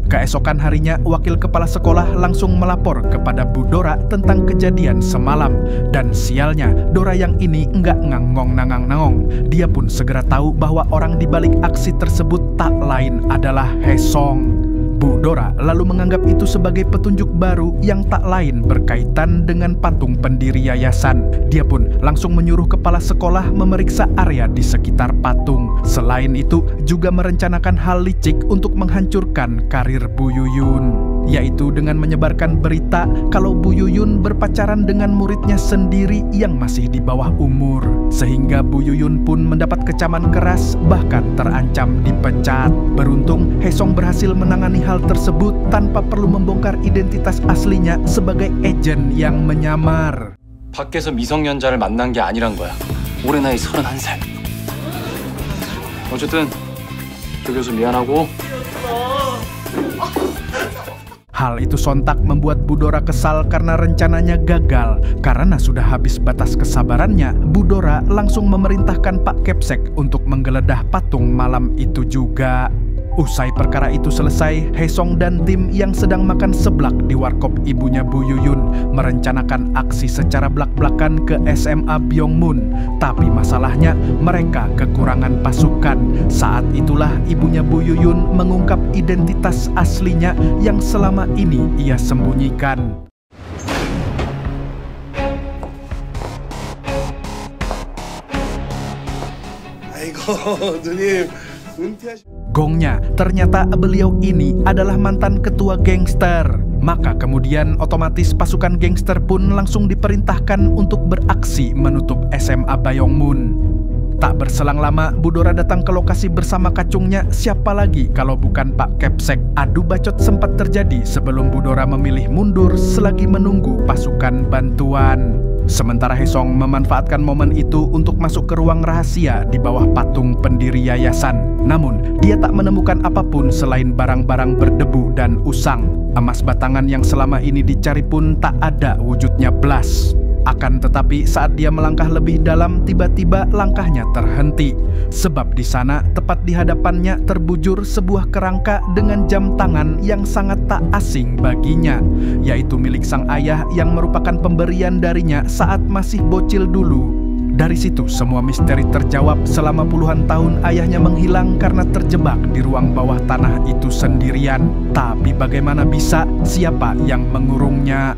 Keesokan harinya, wakil kepala sekolah langsung melapor kepada Bu Dora tentang kejadian semalam. Dan sialnya, Dora yang ini enggak ngangong nangang-nangong. Dia pun segera tahu bahwa orang di balik aksi tersebut tak lain adalah Haesong. Bu Dora lalu menganggap itu sebagai petunjuk baru yang tak lain berkaitan dengan patung pendiri yayasan. Dia pun langsung menyuruh kepala sekolah memeriksa area di sekitar patung. Selain itu, juga merencanakan hal licik untuk menghancurkan karir Bu Yuyun, yaitu dengan menyebarkan berita kalau Bu Yuyun berpacaran dengan muridnya sendiri yang masih di bawah umur. Sehingga Bu Yuyun pun mendapat kecaman keras, bahkan terancam dipecat. Beruntung, Haesong berhasil menangani hal tersebut tanpa perlu membongkar identitas aslinya sebagai agen yang menyamar. 밖에서 미성년자를 만난 게 아니란 거야. 올해 나이 31살. 어쨌든 조 교수 미안하고. Hal itu sontak membuat Budora kesal karena rencananya gagal. Karena sudah habis batas kesabarannya, Budora langsung memerintahkan Pak Kepsek untuk menggeledah patung malam itu juga. Usai perkara itu selesai, Haesong dan tim yang sedang makan seblak di warkop ibunya Bu Yuyun merencanakan aksi secara blak-blakan ke SMA Byongmun. Tapi masalahnya mereka kekurangan pasukan. Saat itulah ibunya Bu Yuyun mengungkap identitas aslinya yang selama ini ia sembunyikan. 아이고 누님 Gongnya, ternyata beliau ini adalah mantan ketua gangster. Maka kemudian otomatis pasukan gangster pun langsung diperintahkan untuk beraksi menutup SMA Byongmun. Tak berselang lama, Budora datang ke lokasi bersama kacungnya. Siapa lagi kalau bukan Pak Kepsek. Adu bacot sempat terjadi sebelum Budora memilih mundur selagi menunggu pasukan bantuan. Sementara Haesong memanfaatkan momen itu untuk masuk ke ruang rahasia di bawah patung pendiri yayasan. Namun, dia tak menemukan apapun selain barang-barang berdebu dan usang. Emas batangan yang selama ini dicari pun tak ada wujudnya blas. Akan tetapi saat dia melangkah lebih dalam, tiba-tiba langkahnya terhenti. Sebab di sana, tepat di hadapannya terbujur sebuah kerangka dengan jam tangan yang sangat tak asing baginya, yaitu milik sang ayah yang merupakan pemberian darinya saat masih bocil dulu. Dari situ semua misteri terjawab. Selama puluhan tahun ayahnya menghilang karena terjebak di ruang bawah tanah itu sendirian. Tapi bagaimana bisa? Siapa yang mengurungnya?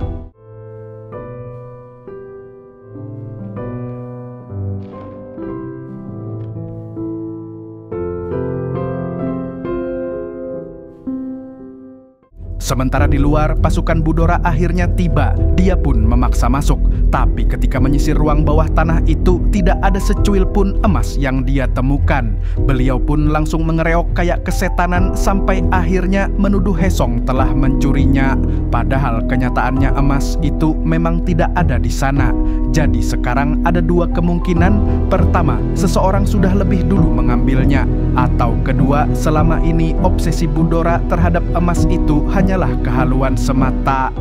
Sementara di luar, pasukan Budora akhirnya tiba. Dia pun memaksa masuk. Tapi ketika menyisir ruang bawah tanah itu, tidak ada secuil pun emas yang dia temukan. Beliau pun langsung mengereok kayak kesetanan sampai akhirnya menuduh Haesong telah mencurinya. Padahal kenyataannya emas itu memang tidak ada di sana. Jadi sekarang ada dua kemungkinan. Pertama, seseorang sudah lebih dulu mengambilnya. Atau kedua, selama ini obsesi Budora terhadap emas itu hanyalah kehaluan semata.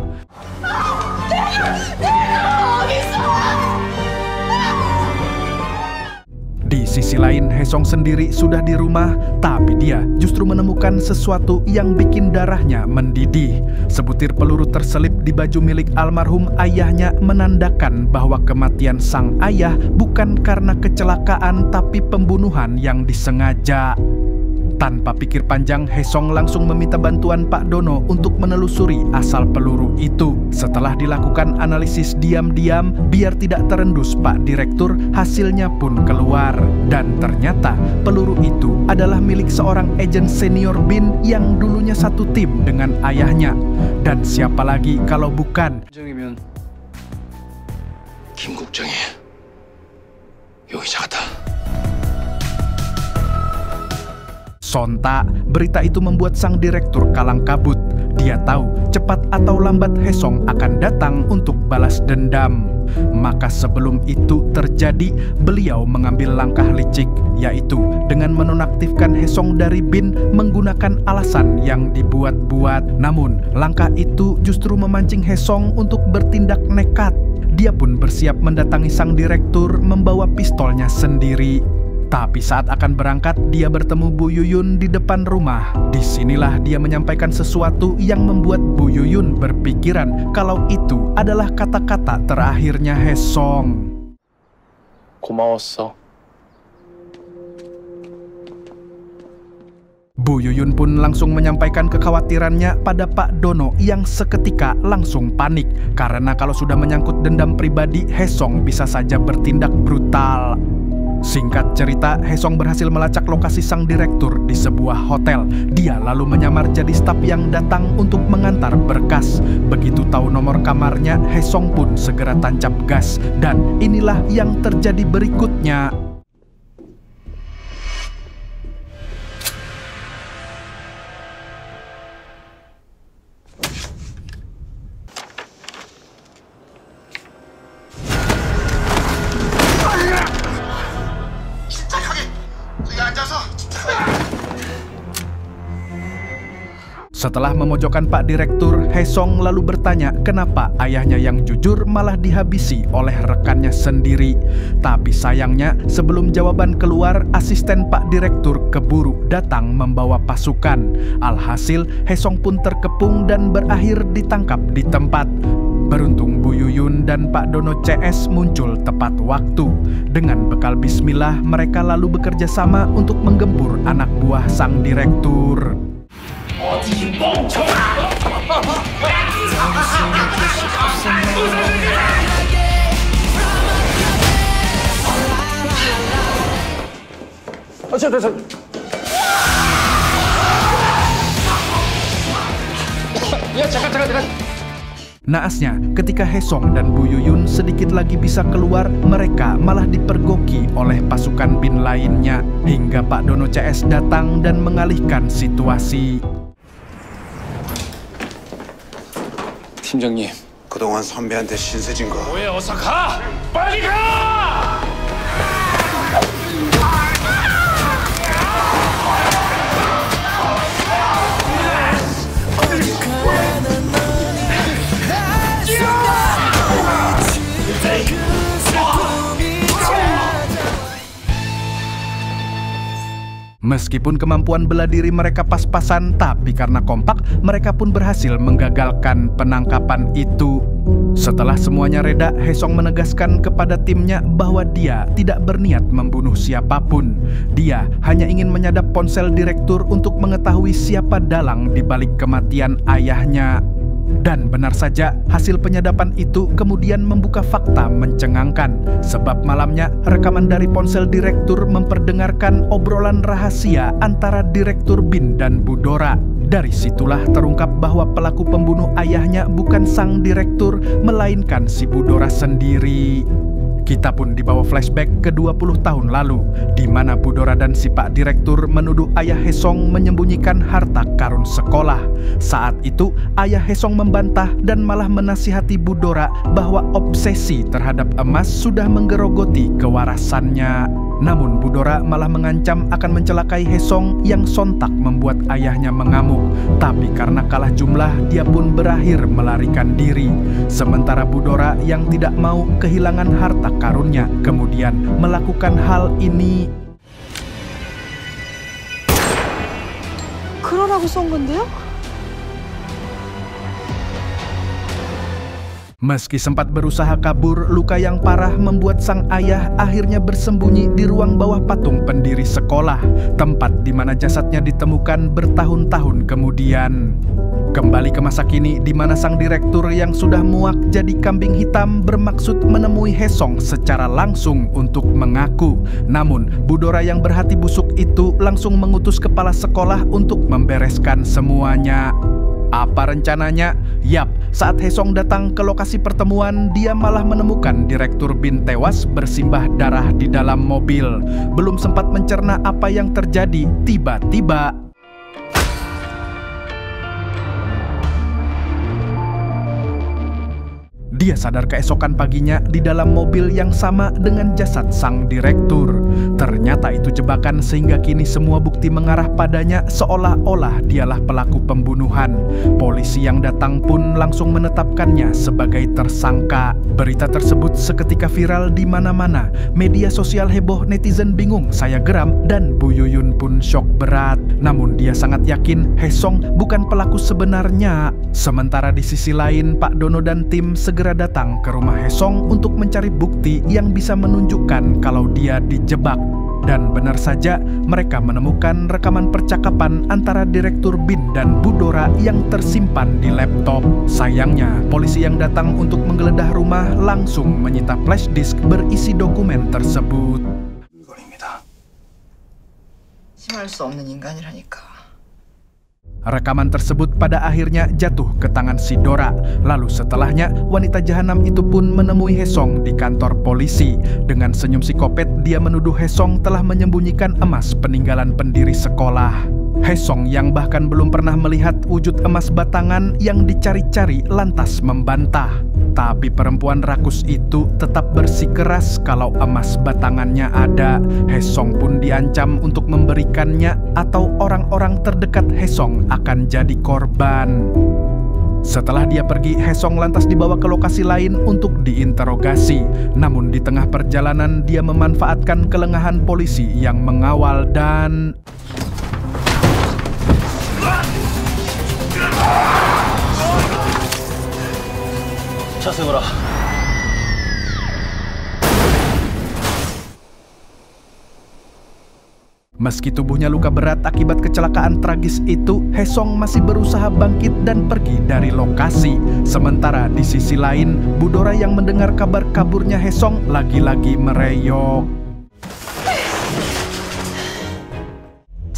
Di sisi lain, Haesong sendiri sudah di rumah, tapi dia justru menemukan sesuatu yang bikin darahnya mendidih. Sebutir peluru terselip di baju milik almarhum ayahnya menandakan bahwa kematian sang ayah bukan karena kecelakaan tapi pembunuhan yang disengaja. Tanpa pikir panjang, Haesong langsung meminta bantuan Pak Dono untuk menelusuri asal peluru itu. Setelah dilakukan analisis diam-diam, biar tidak terendus Pak Direktur, hasilnya pun keluar. Dan ternyata peluru itu adalah milik seorang agen senior BIN yang dulunya satu tim dengan ayahnya. Dan siapa lagi kalau bukan 김 국장의 용의자다. Sontak, berita itu membuat sang direktur kalang kabut. Dia tahu cepat atau lambat Haesong akan datang untuk balas dendam. Maka sebelum itu terjadi, beliau mengambil langkah licik, yaitu dengan menonaktifkan Haesong dari BIN menggunakan alasan yang dibuat-buat. Namun, langkah itu justru memancing Haesong untuk bertindak nekat. Dia pun bersiap mendatangi sang direktur membawa pistolnya sendiri. Tapi saat akan berangkat, dia bertemu Bu Yuyun di depan rumah. Disinilah dia menyampaikan sesuatu yang membuat Bu Yuyun berpikiran kalau itu adalah kata-kata terakhirnya Haesong. 고마웠어. Bu Yuyun pun langsung menyampaikan kekhawatirannya pada Pak Dono yang seketika langsung panik. Karena kalau sudah menyangkut dendam pribadi, Haesong bisa saja bertindak brutal. Singkat cerita, Haesong berhasil melacak lokasi sang direktur di sebuah hotel. Dia lalu menyamar jadi staf yang datang untuk mengantar berkas. Begitu tahu nomor kamarnya, Haesong pun segera tancap gas. Dan inilah yang terjadi berikutnya. Setelah memojokkan Pak Direktur, Haesong lalu bertanya kenapa ayahnya yang jujur malah dihabisi oleh rekannya sendiri. Tapi sayangnya sebelum jawaban keluar, asisten Pak Direktur keburu datang membawa pasukan. Alhasil Haesong pun terkepung dan berakhir ditangkap di tempat. Beruntung Bu Yuyun dan Pak Dono CS muncul tepat waktu. Dengan bekal bismillah, mereka lalu bekerja sama untuk menggempur anak buah sang direktur. Naasnya, ketika Haesong dan Bu Yuyun sedikit lagi bisa keluar, mereka malah dipergoki oleh pasukan bin lainnya. Hingga Pak Dono CS datang dan mengalihkan situasi. 팀장님. 그동안 선배한테 신세진 거. 왜 어서 가! 빨리 가! Meskipun kemampuan bela diri mereka pas-pasan, tapi karena kompak, mereka pun berhasil menggagalkan penangkapan itu. Setelah semuanya reda, Haesong menegaskan kepada timnya bahwa dia tidak berniat membunuh siapapun. Dia hanya ingin menyadap ponsel direktur untuk mengetahui siapa dalang di balik kematian ayahnya. Dan benar saja, hasil penyadapan itu kemudian membuka fakta mencengangkan. Sebab malamnya, rekaman dari ponsel direktur memperdengarkan obrolan rahasia antara Direktur Bin dan Bu Dora. Dari situlah terungkap bahwa pelaku pembunuh ayahnya bukan sang direktur, melainkan si Bu Dora sendiri. Kita pun dibawa flashback ke 20 tahun lalu, di mana Bu Dora dan si Pak Direktur menuduh ayah Haesong menyembunyikan harta karun sekolah. Saat itu, ayah Haesong membantah dan malah menasihati Bu Dora bahwa obsesi terhadap emas sudah menggerogoti kewarasannya. Namun Bu Dora malah mengancam akan mencelakai Haesong yang sontak membuat ayahnya mengamuk. Tapi karena kalah jumlah, dia pun berakhir melarikan diri. Sementara Bu Dora yang tidak mau kehilangan harta karunnya kemudian melakukan hal ini. 그러라고 쏜 건데요? Meski sempat berusaha kabur, luka yang parah membuat sang ayah akhirnya bersembunyi di ruang bawah patung pendiri sekolah, tempat di mana jasadnya ditemukan bertahun-tahun kemudian. Kembali ke masa kini, di mana sang direktur yang sudah muak jadi kambing hitam bermaksud menemui Haesong secara langsung untuk mengaku. Namun, Bu Dora yang berhati busuk itu langsung mengutus kepala sekolah untuk membereskan semuanya. Apa rencananya? Yap, saat Haesong datang ke lokasi pertemuan, dia malah menemukan Direktur Bin tewas bersimbah darah di dalam mobil. Belum sempat mencerna apa yang terjadi, tiba-tiba dia sadar keesokan paginya di dalam mobil yang sama dengan jasad sang direktur. Ternyata itu jebakan sehingga kini semua bukti mengarah padanya seolah-olah dialah pelaku pembunuhan. Polisi yang datang pun langsung menetapkannya sebagai tersangka. Berita tersebut seketika viral di mana-mana. Media sosial heboh, netizen bingung, saya geram, dan Bu Yuyun pun syok berat. Namun dia sangat yakin Haesong bukan pelaku sebenarnya. Sementara di sisi lain, Pak Dono dan tim segera datang ke rumah Haesong untuk mencari bukti yang bisa menunjukkan kalau dia dijebak. Dan benar saja, mereka menemukan rekaman percakapan antara Direktur Bin dan Bu Dora yang tersimpan di laptop. Sayangnya, polisi yang datang untuk menggeledah rumah langsung menyita flash disk berisi dokumen tersebut. 심할 수 없는 인간이라니까. Rekaman tersebut pada akhirnya jatuh ke tangan si Dora. Lalu setelahnya, wanita jahanam itu pun menemui Haesong di kantor polisi. Dengan senyum psikopat, dia menuduh Haesong telah menyembunyikan emas peninggalan pendiri sekolah. Haesong yang bahkan belum pernah melihat wujud emas batangan yang dicari-cari lantas membantah. Tapi perempuan rakus itu tetap bersikeras kalau emas batangannya ada. Hesong pun diancam untuk memberikannya atau orang-orang terdekat Hesong akan jadi korban. Setelah dia pergi, Hesong lantas dibawa ke lokasi lain untuk diinterogasi. Namun di tengah perjalanan dia memanfaatkan kelengahan polisi yang mengawal dan... Meski tubuhnya luka berat akibat kecelakaan tragis itu, Hesong masih berusaha bangkit dan pergi dari lokasi. Sementara di sisi lain, Budora yang mendengar kabar kaburnya Hesong lagi-lagi mereyok.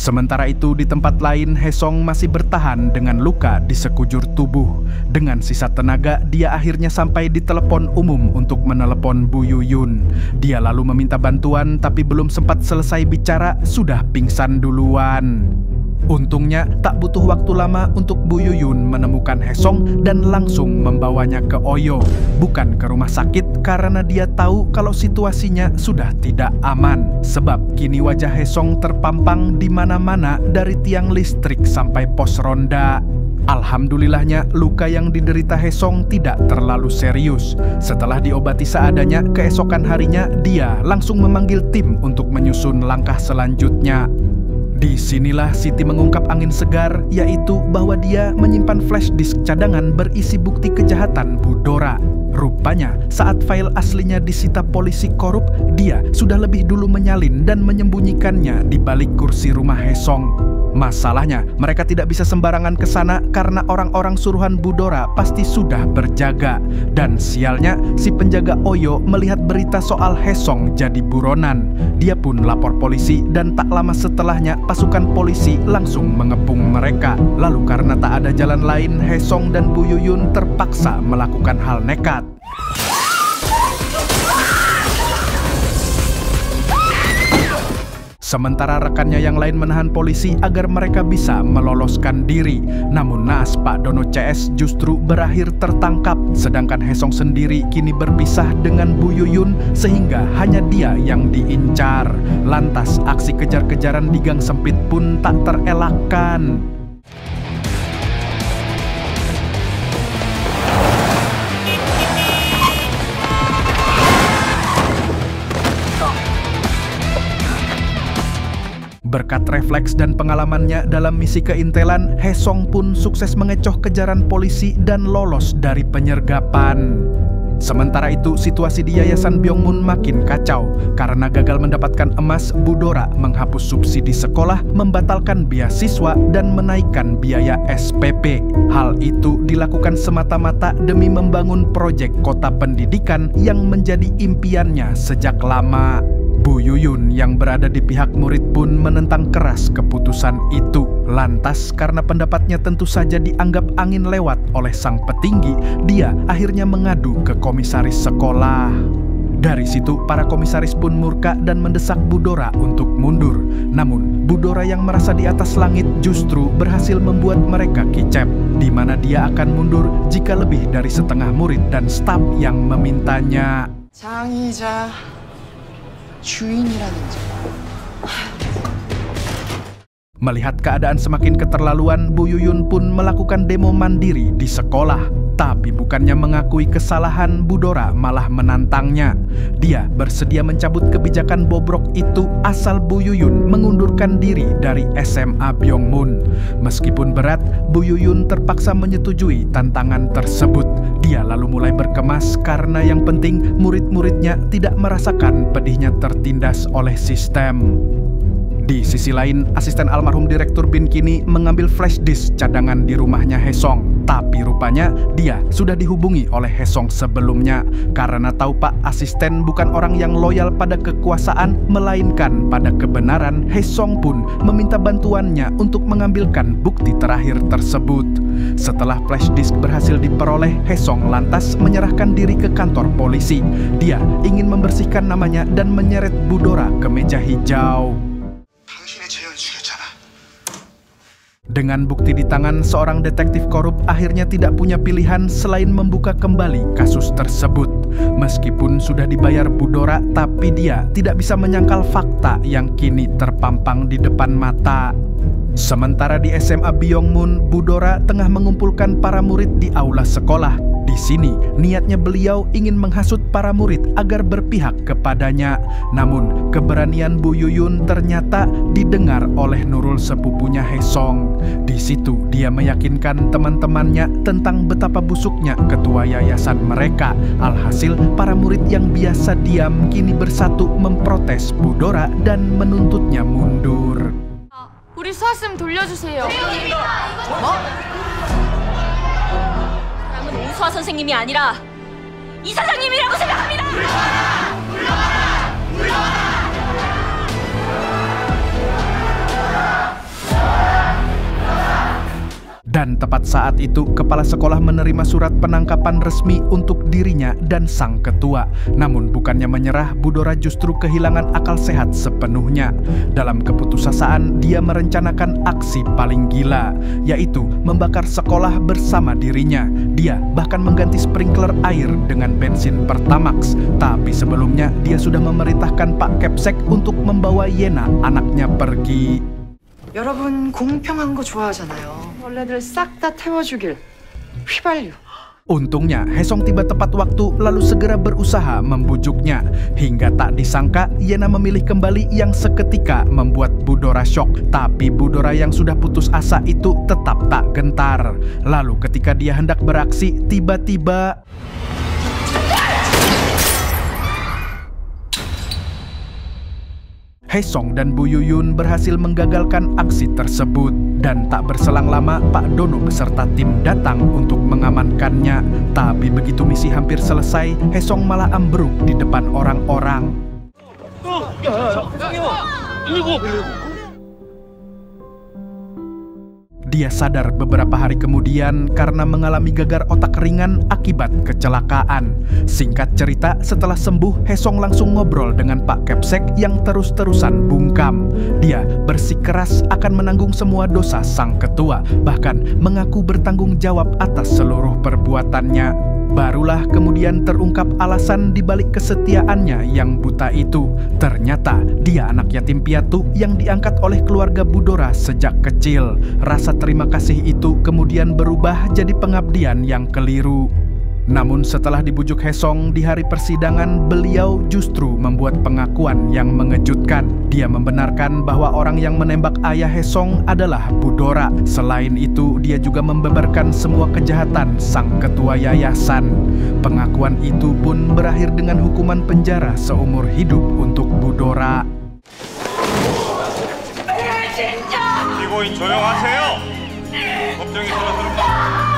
Sementara itu di tempat lain, Hesong masih bertahan dengan luka di sekujur tubuh. Dengan sisa tenaga, dia akhirnya sampai di telepon umum untuk menelepon Bu Yuyun. Dia lalu meminta bantuan, tapi belum sempat selesai bicara, sudah pingsan duluan. Untungnya, tak butuh waktu lama untuk Bu Yuyun menemukan Hesong dan langsung membawanya ke Oyo. Bukan ke rumah sakit karena dia tahu kalau situasinya sudah tidak aman. Sebab kini wajah Hesong terpampang di mana-mana dari tiang listrik sampai pos ronda. Alhamdulillahnya, luka yang diderita Hesong tidak terlalu serius. Setelah diobati seadanya, keesokan harinya dia langsung memanggil tim untuk menyusun langkah selanjutnya. Disinilah Siti mengungkap angin segar, yaitu bahwa dia menyimpan flash disk cadangan berisi bukti kejahatan Budora. Rupanya, saat file aslinya disita polisi korup, dia sudah lebih dulu menyalin dan menyembunyikannya di balik kursi rumah Hesong. Masalahnya, mereka tidak bisa sembarangan ke sana karena orang-orang suruhan Budora pasti sudah berjaga. Dan sialnya, si penjaga Oyo melihat berita soal Hesong jadi buronan. Dia pun lapor polisi dan tak lama setelahnya pasukan polisi langsung mengepung mereka. Lalu karena tak ada jalan lain, Hesong dan Bu Yuyun terpaksa melakukan hal nekat. Sementara rekannya yang lain menahan polisi agar mereka bisa meloloskan diri. Namun naas Pak Dono CS justru berakhir tertangkap. Sedangkan Hesong sendiri kini berpisah dengan Bu Yuyun sehingga hanya dia yang diincar. Lantas aksi kejar-kejaran di gang sempit pun tak terelakkan. Berkat refleks dan pengalamannya dalam misi keintelan, Hesong pun sukses mengecoh kejaran polisi dan lolos dari penyergapan. Sementara itu, situasi di Yayasan Byongmun makin kacau. Karena gagal mendapatkan emas, Budora menghapus subsidi sekolah, membatalkan beasiswa, dan menaikkan biaya SPP. Hal itu dilakukan semata-mata demi membangun proyek kota pendidikan yang menjadi impiannya sejak lama. Bu Yuyun yang berada di pihak murid pun menentang keras keputusan itu. Lantas karena pendapatnya tentu saja dianggap angin lewat oleh sang petinggi, dia akhirnya mengadu ke komisaris sekolah. Dari situ para komisaris pun murka dan mendesak Budora untuk mundur. Namun Budora yang merasa di atas langit justru berhasil membuat mereka kicep, di mana dia akan mundur jika lebih dari setengah murid dan staf yang memintanya. 장의자 주인이라는 점. Melihat keadaan semakin keterlaluan, Bu Yuyun pun melakukan demo mandiri di sekolah. Tapi bukannya mengakui kesalahan, Budora malah menantangnya. Dia bersedia mencabut kebijakan bobrok itu asal Bu Yuyun mengundurkan diri dari SMA Byongmun. Meskipun berat, Bu Yuyun terpaksa menyetujui tantangan tersebut. Dia lalu mulai berkemas karena yang penting murid-muridnya tidak merasakan pedihnya tertindas oleh sistem. Di sisi lain, asisten almarhum Direktur BIN kini mengambil flash disk cadangan di rumahnya Hesong. Tapi rupanya dia sudah dihubungi oleh Hesong sebelumnya. Karena tahu Pak asisten bukan orang yang loyal pada kekuasaan, melainkan pada kebenaran, Hesong pun meminta bantuannya untuk mengambilkan bukti terakhir tersebut. Setelah flash disk berhasil diperoleh, Hesong lantas menyerahkan diri ke kantor polisi. Dia ingin membersihkan namanya dan menyeret Budora ke meja hijau. Dengan bukti di tangan, seorang detektif korup akhirnya tidak punya pilihan selain membuka kembali kasus tersebut. Meskipun sudah dibayar Bu Dora, tapi dia tidak bisa menyangkal fakta yang kini terpampang di depan mata. Sementara di SMA Byongmun, Bu Dora tengah mengumpulkan para murid di aula sekolah. Di sini, niatnya beliau ingin menghasut para murid agar berpihak kepadanya. Namun, keberanian Bu Yuyun ternyata didengar oleh Nurul sepupunya Haesong. Di situ, dia meyakinkan teman-temannya tentang betapa busuknya ketua yayasan mereka. Alhasil, para murid yang biasa diam kini bersatu memprotes Bu Dora dan menuntutnya mundur. 우리 수아쌤 돌려주세요. 뭐? 사람은 오수아 선생님이 아니라 이사장님이라고 생각합니다. Dan tepat saat itu, kepala sekolah menerima surat penangkapan resmi untuk dirinya dan sang ketua. Namun bukannya menyerah, Bu Dora justru kehilangan akal sehat sepenuhnya. Dalam keputusasaan, dia merencanakan aksi paling gila, yaitu membakar sekolah bersama dirinya. Dia bahkan mengganti sprinkler air dengan bensin Pertamax. Tapi sebelumnya, dia sudah memerintahkan Pak Kepsek untuk membawa Yena, anaknya, pergi. 여러분 공평한 거 좋아하잖아요. 원래들 싹 다 태워주길 휘발유. Untungnya, Haesong tiba tepat waktu lalu segera berusaha membujuknya. Hingga tak disangka, Yena memilih kembali yang seketika membuat Bu Dora syok. Tapi Bu Dora yang sudah putus asa itu tetap tak gentar. Lalu ketika dia hendak beraksi, tiba-tiba Haesong dan Bu Yuyun berhasil menggagalkan aksi tersebut. Dan tak berselang lama, Pak Dono beserta tim datang untuk mengamankannya. Tapi begitu misi hampir selesai, Haesong malah ambruk di depan orang-orang. Dia sadar beberapa hari kemudian karena mengalami gagar otak ringan akibat kecelakaan. Singkat cerita, setelah sembuh, Haesong langsung ngobrol dengan Pak Kepsek yang terus-terusan bungkam. Dia bersikeras akan menanggung semua dosa sang ketua, bahkan mengaku bertanggung jawab atas seluruh perbuatannya. Barulah kemudian terungkap alasan dibalik kesetiaannya yang buta itu. Ternyata dia anak yatim piatu yang diangkat oleh keluarga Bu Dora sejak kecil. Rasa terima kasih itu kemudian berubah jadi pengabdian yang keliru. Namun setelah dibujuk Haesong di hari persidangan, beliau justru membuat pengakuan yang mengejutkan. Dia membenarkan bahwa orang yang menembak ayah Haesong adalah Bu Dora. Selain itu, dia juga membeberkan semua kejahatan sang ketua yayasan. Pengakuan itu pun berakhir dengan hukuman penjara seumur hidup untuk Bu Dora. 피고인 조용하세요. 법정이 들어섭니다.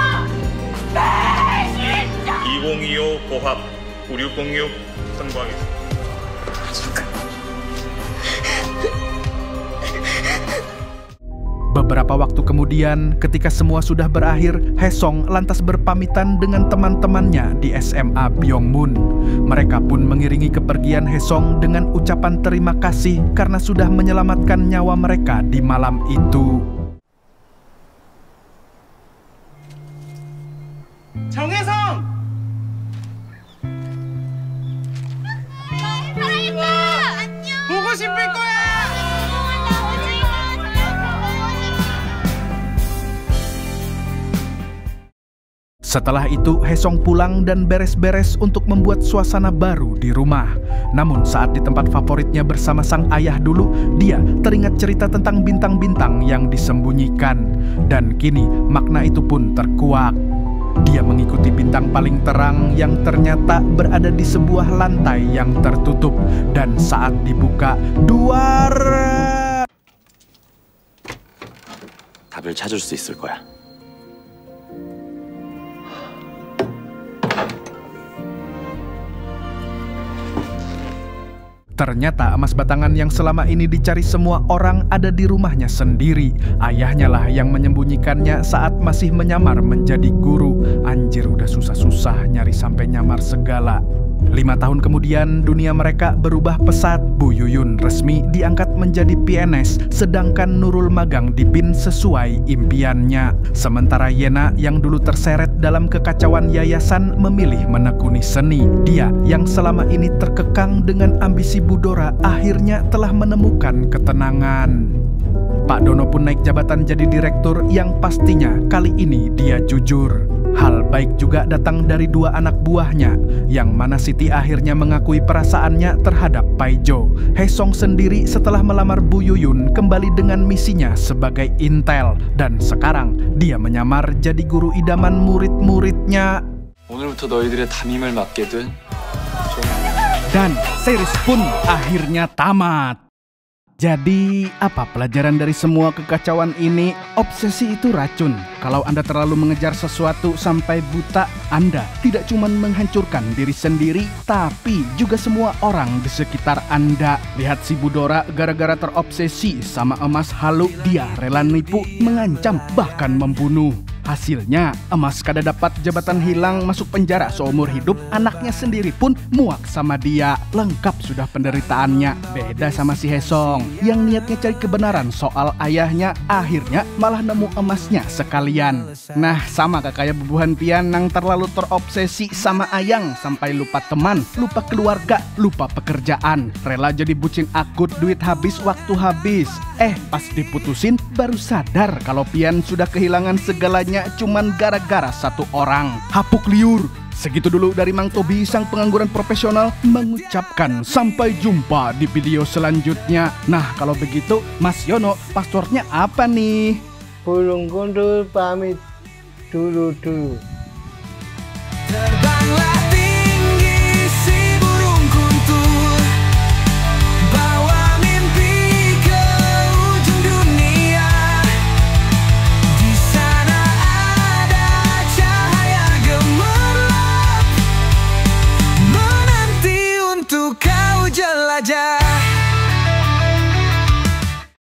2025 고합 9606 선고하겠습니다. Beberapa waktu kemudian, ketika semua sudah berakhir, Haesong lantas berpamitan dengan teman-temannya di SMA Byongmun. Mereka pun mengiringi kepergian Haesong dengan ucapan terima kasih karena sudah menyelamatkan nyawa mereka di malam itu. 정혜성! 보고 싶을 거야! Setelah itu, Haesong pulang dan beres-beres untuk membuat suasana baru di rumah. Namun saat di tempat favoritnya bersama sang ayah dulu, dia teringat cerita tentang bintang-bintang yang disembunyikan. Dan kini makna itu pun terkuak. Dia mengikuti bintang paling terang yang ternyata berada di sebuah lantai yang tertutup. Dan saat dibuka, duar! 답을 찾을 수 있을 거야. Ternyata emas batangan yang selama ini dicari semua orang ada di rumahnya sendiri. Ayahnya lah yang menyembunyikannya saat masih menyamar menjadi guru. Anjir, udah susah-susah nyari sampai nyamar segala. 5 tahun kemudian dunia mereka berubah pesat. Bu Yuyun resmi diangkat menjadi PNS, sedangkan Nurul magang di BIN sesuai impiannya. Sementara Yena yang dulu terseret dalam kekacauan yayasan memilih menekuni seni. Dia yang selama ini terkekang dengan ambisi Budora akhirnya telah menemukan ketenangan. Pak Dono pun naik jabatan jadi direktur yang pastinya kali ini dia jujur. Hal baik juga datang dari 2 anak buahnya, yang mana Siti akhirnya mengakui perasaannya terhadap Paijo. Hesong sendiri setelah melamar Bu Yuyun kembali dengan misinya sebagai intel, dan sekarang dia menyamar jadi guru idaman murid-muridnya. 오늘부터 너희들의 담임을 맡게 된 Dan series pun akhirnya tamat. Jadi, apa pelajaran dari semua kekacauan ini? Obsesi itu racun. Kalau Anda terlalu mengejar sesuatu sampai buta, Anda tidak cuma menghancurkan diri sendiri, tapi juga semua orang di sekitar Anda. Lihat si Budora, gara-gara terobsesi sama emas halu, dia rela nipu, mengancam, bahkan membunuh. Hasilnya, emas kada dapat jabatan hilang masuk penjara seumur hidup, anaknya sendiri pun muak sama dia. Lengkap sudah penderitaannya. Beda sama si Hesong yang niatnya cari kebenaran soal ayahnya, akhirnya malah nemu emasnya sekalian. Nah, sama kayak bubuhan Pian yang terlalu terobsesi sama Ayang sampai lupa teman, lupa keluarga, lupa pekerjaan. Rela jadi bucin akut, duit habis, waktu habis. Pas diputusin baru sadar kalau Pian sudah kehilangan segalanya cuman gara-gara satu orang. Hapuk liur. Segitu dulu dari Mang Tobi, sang pengangguran profesional, mengucapkan sampai jumpa di video selanjutnya. Nah, kalau begitu Mas Yono, passwordnya apa nih? Burung gundul pamit dulu.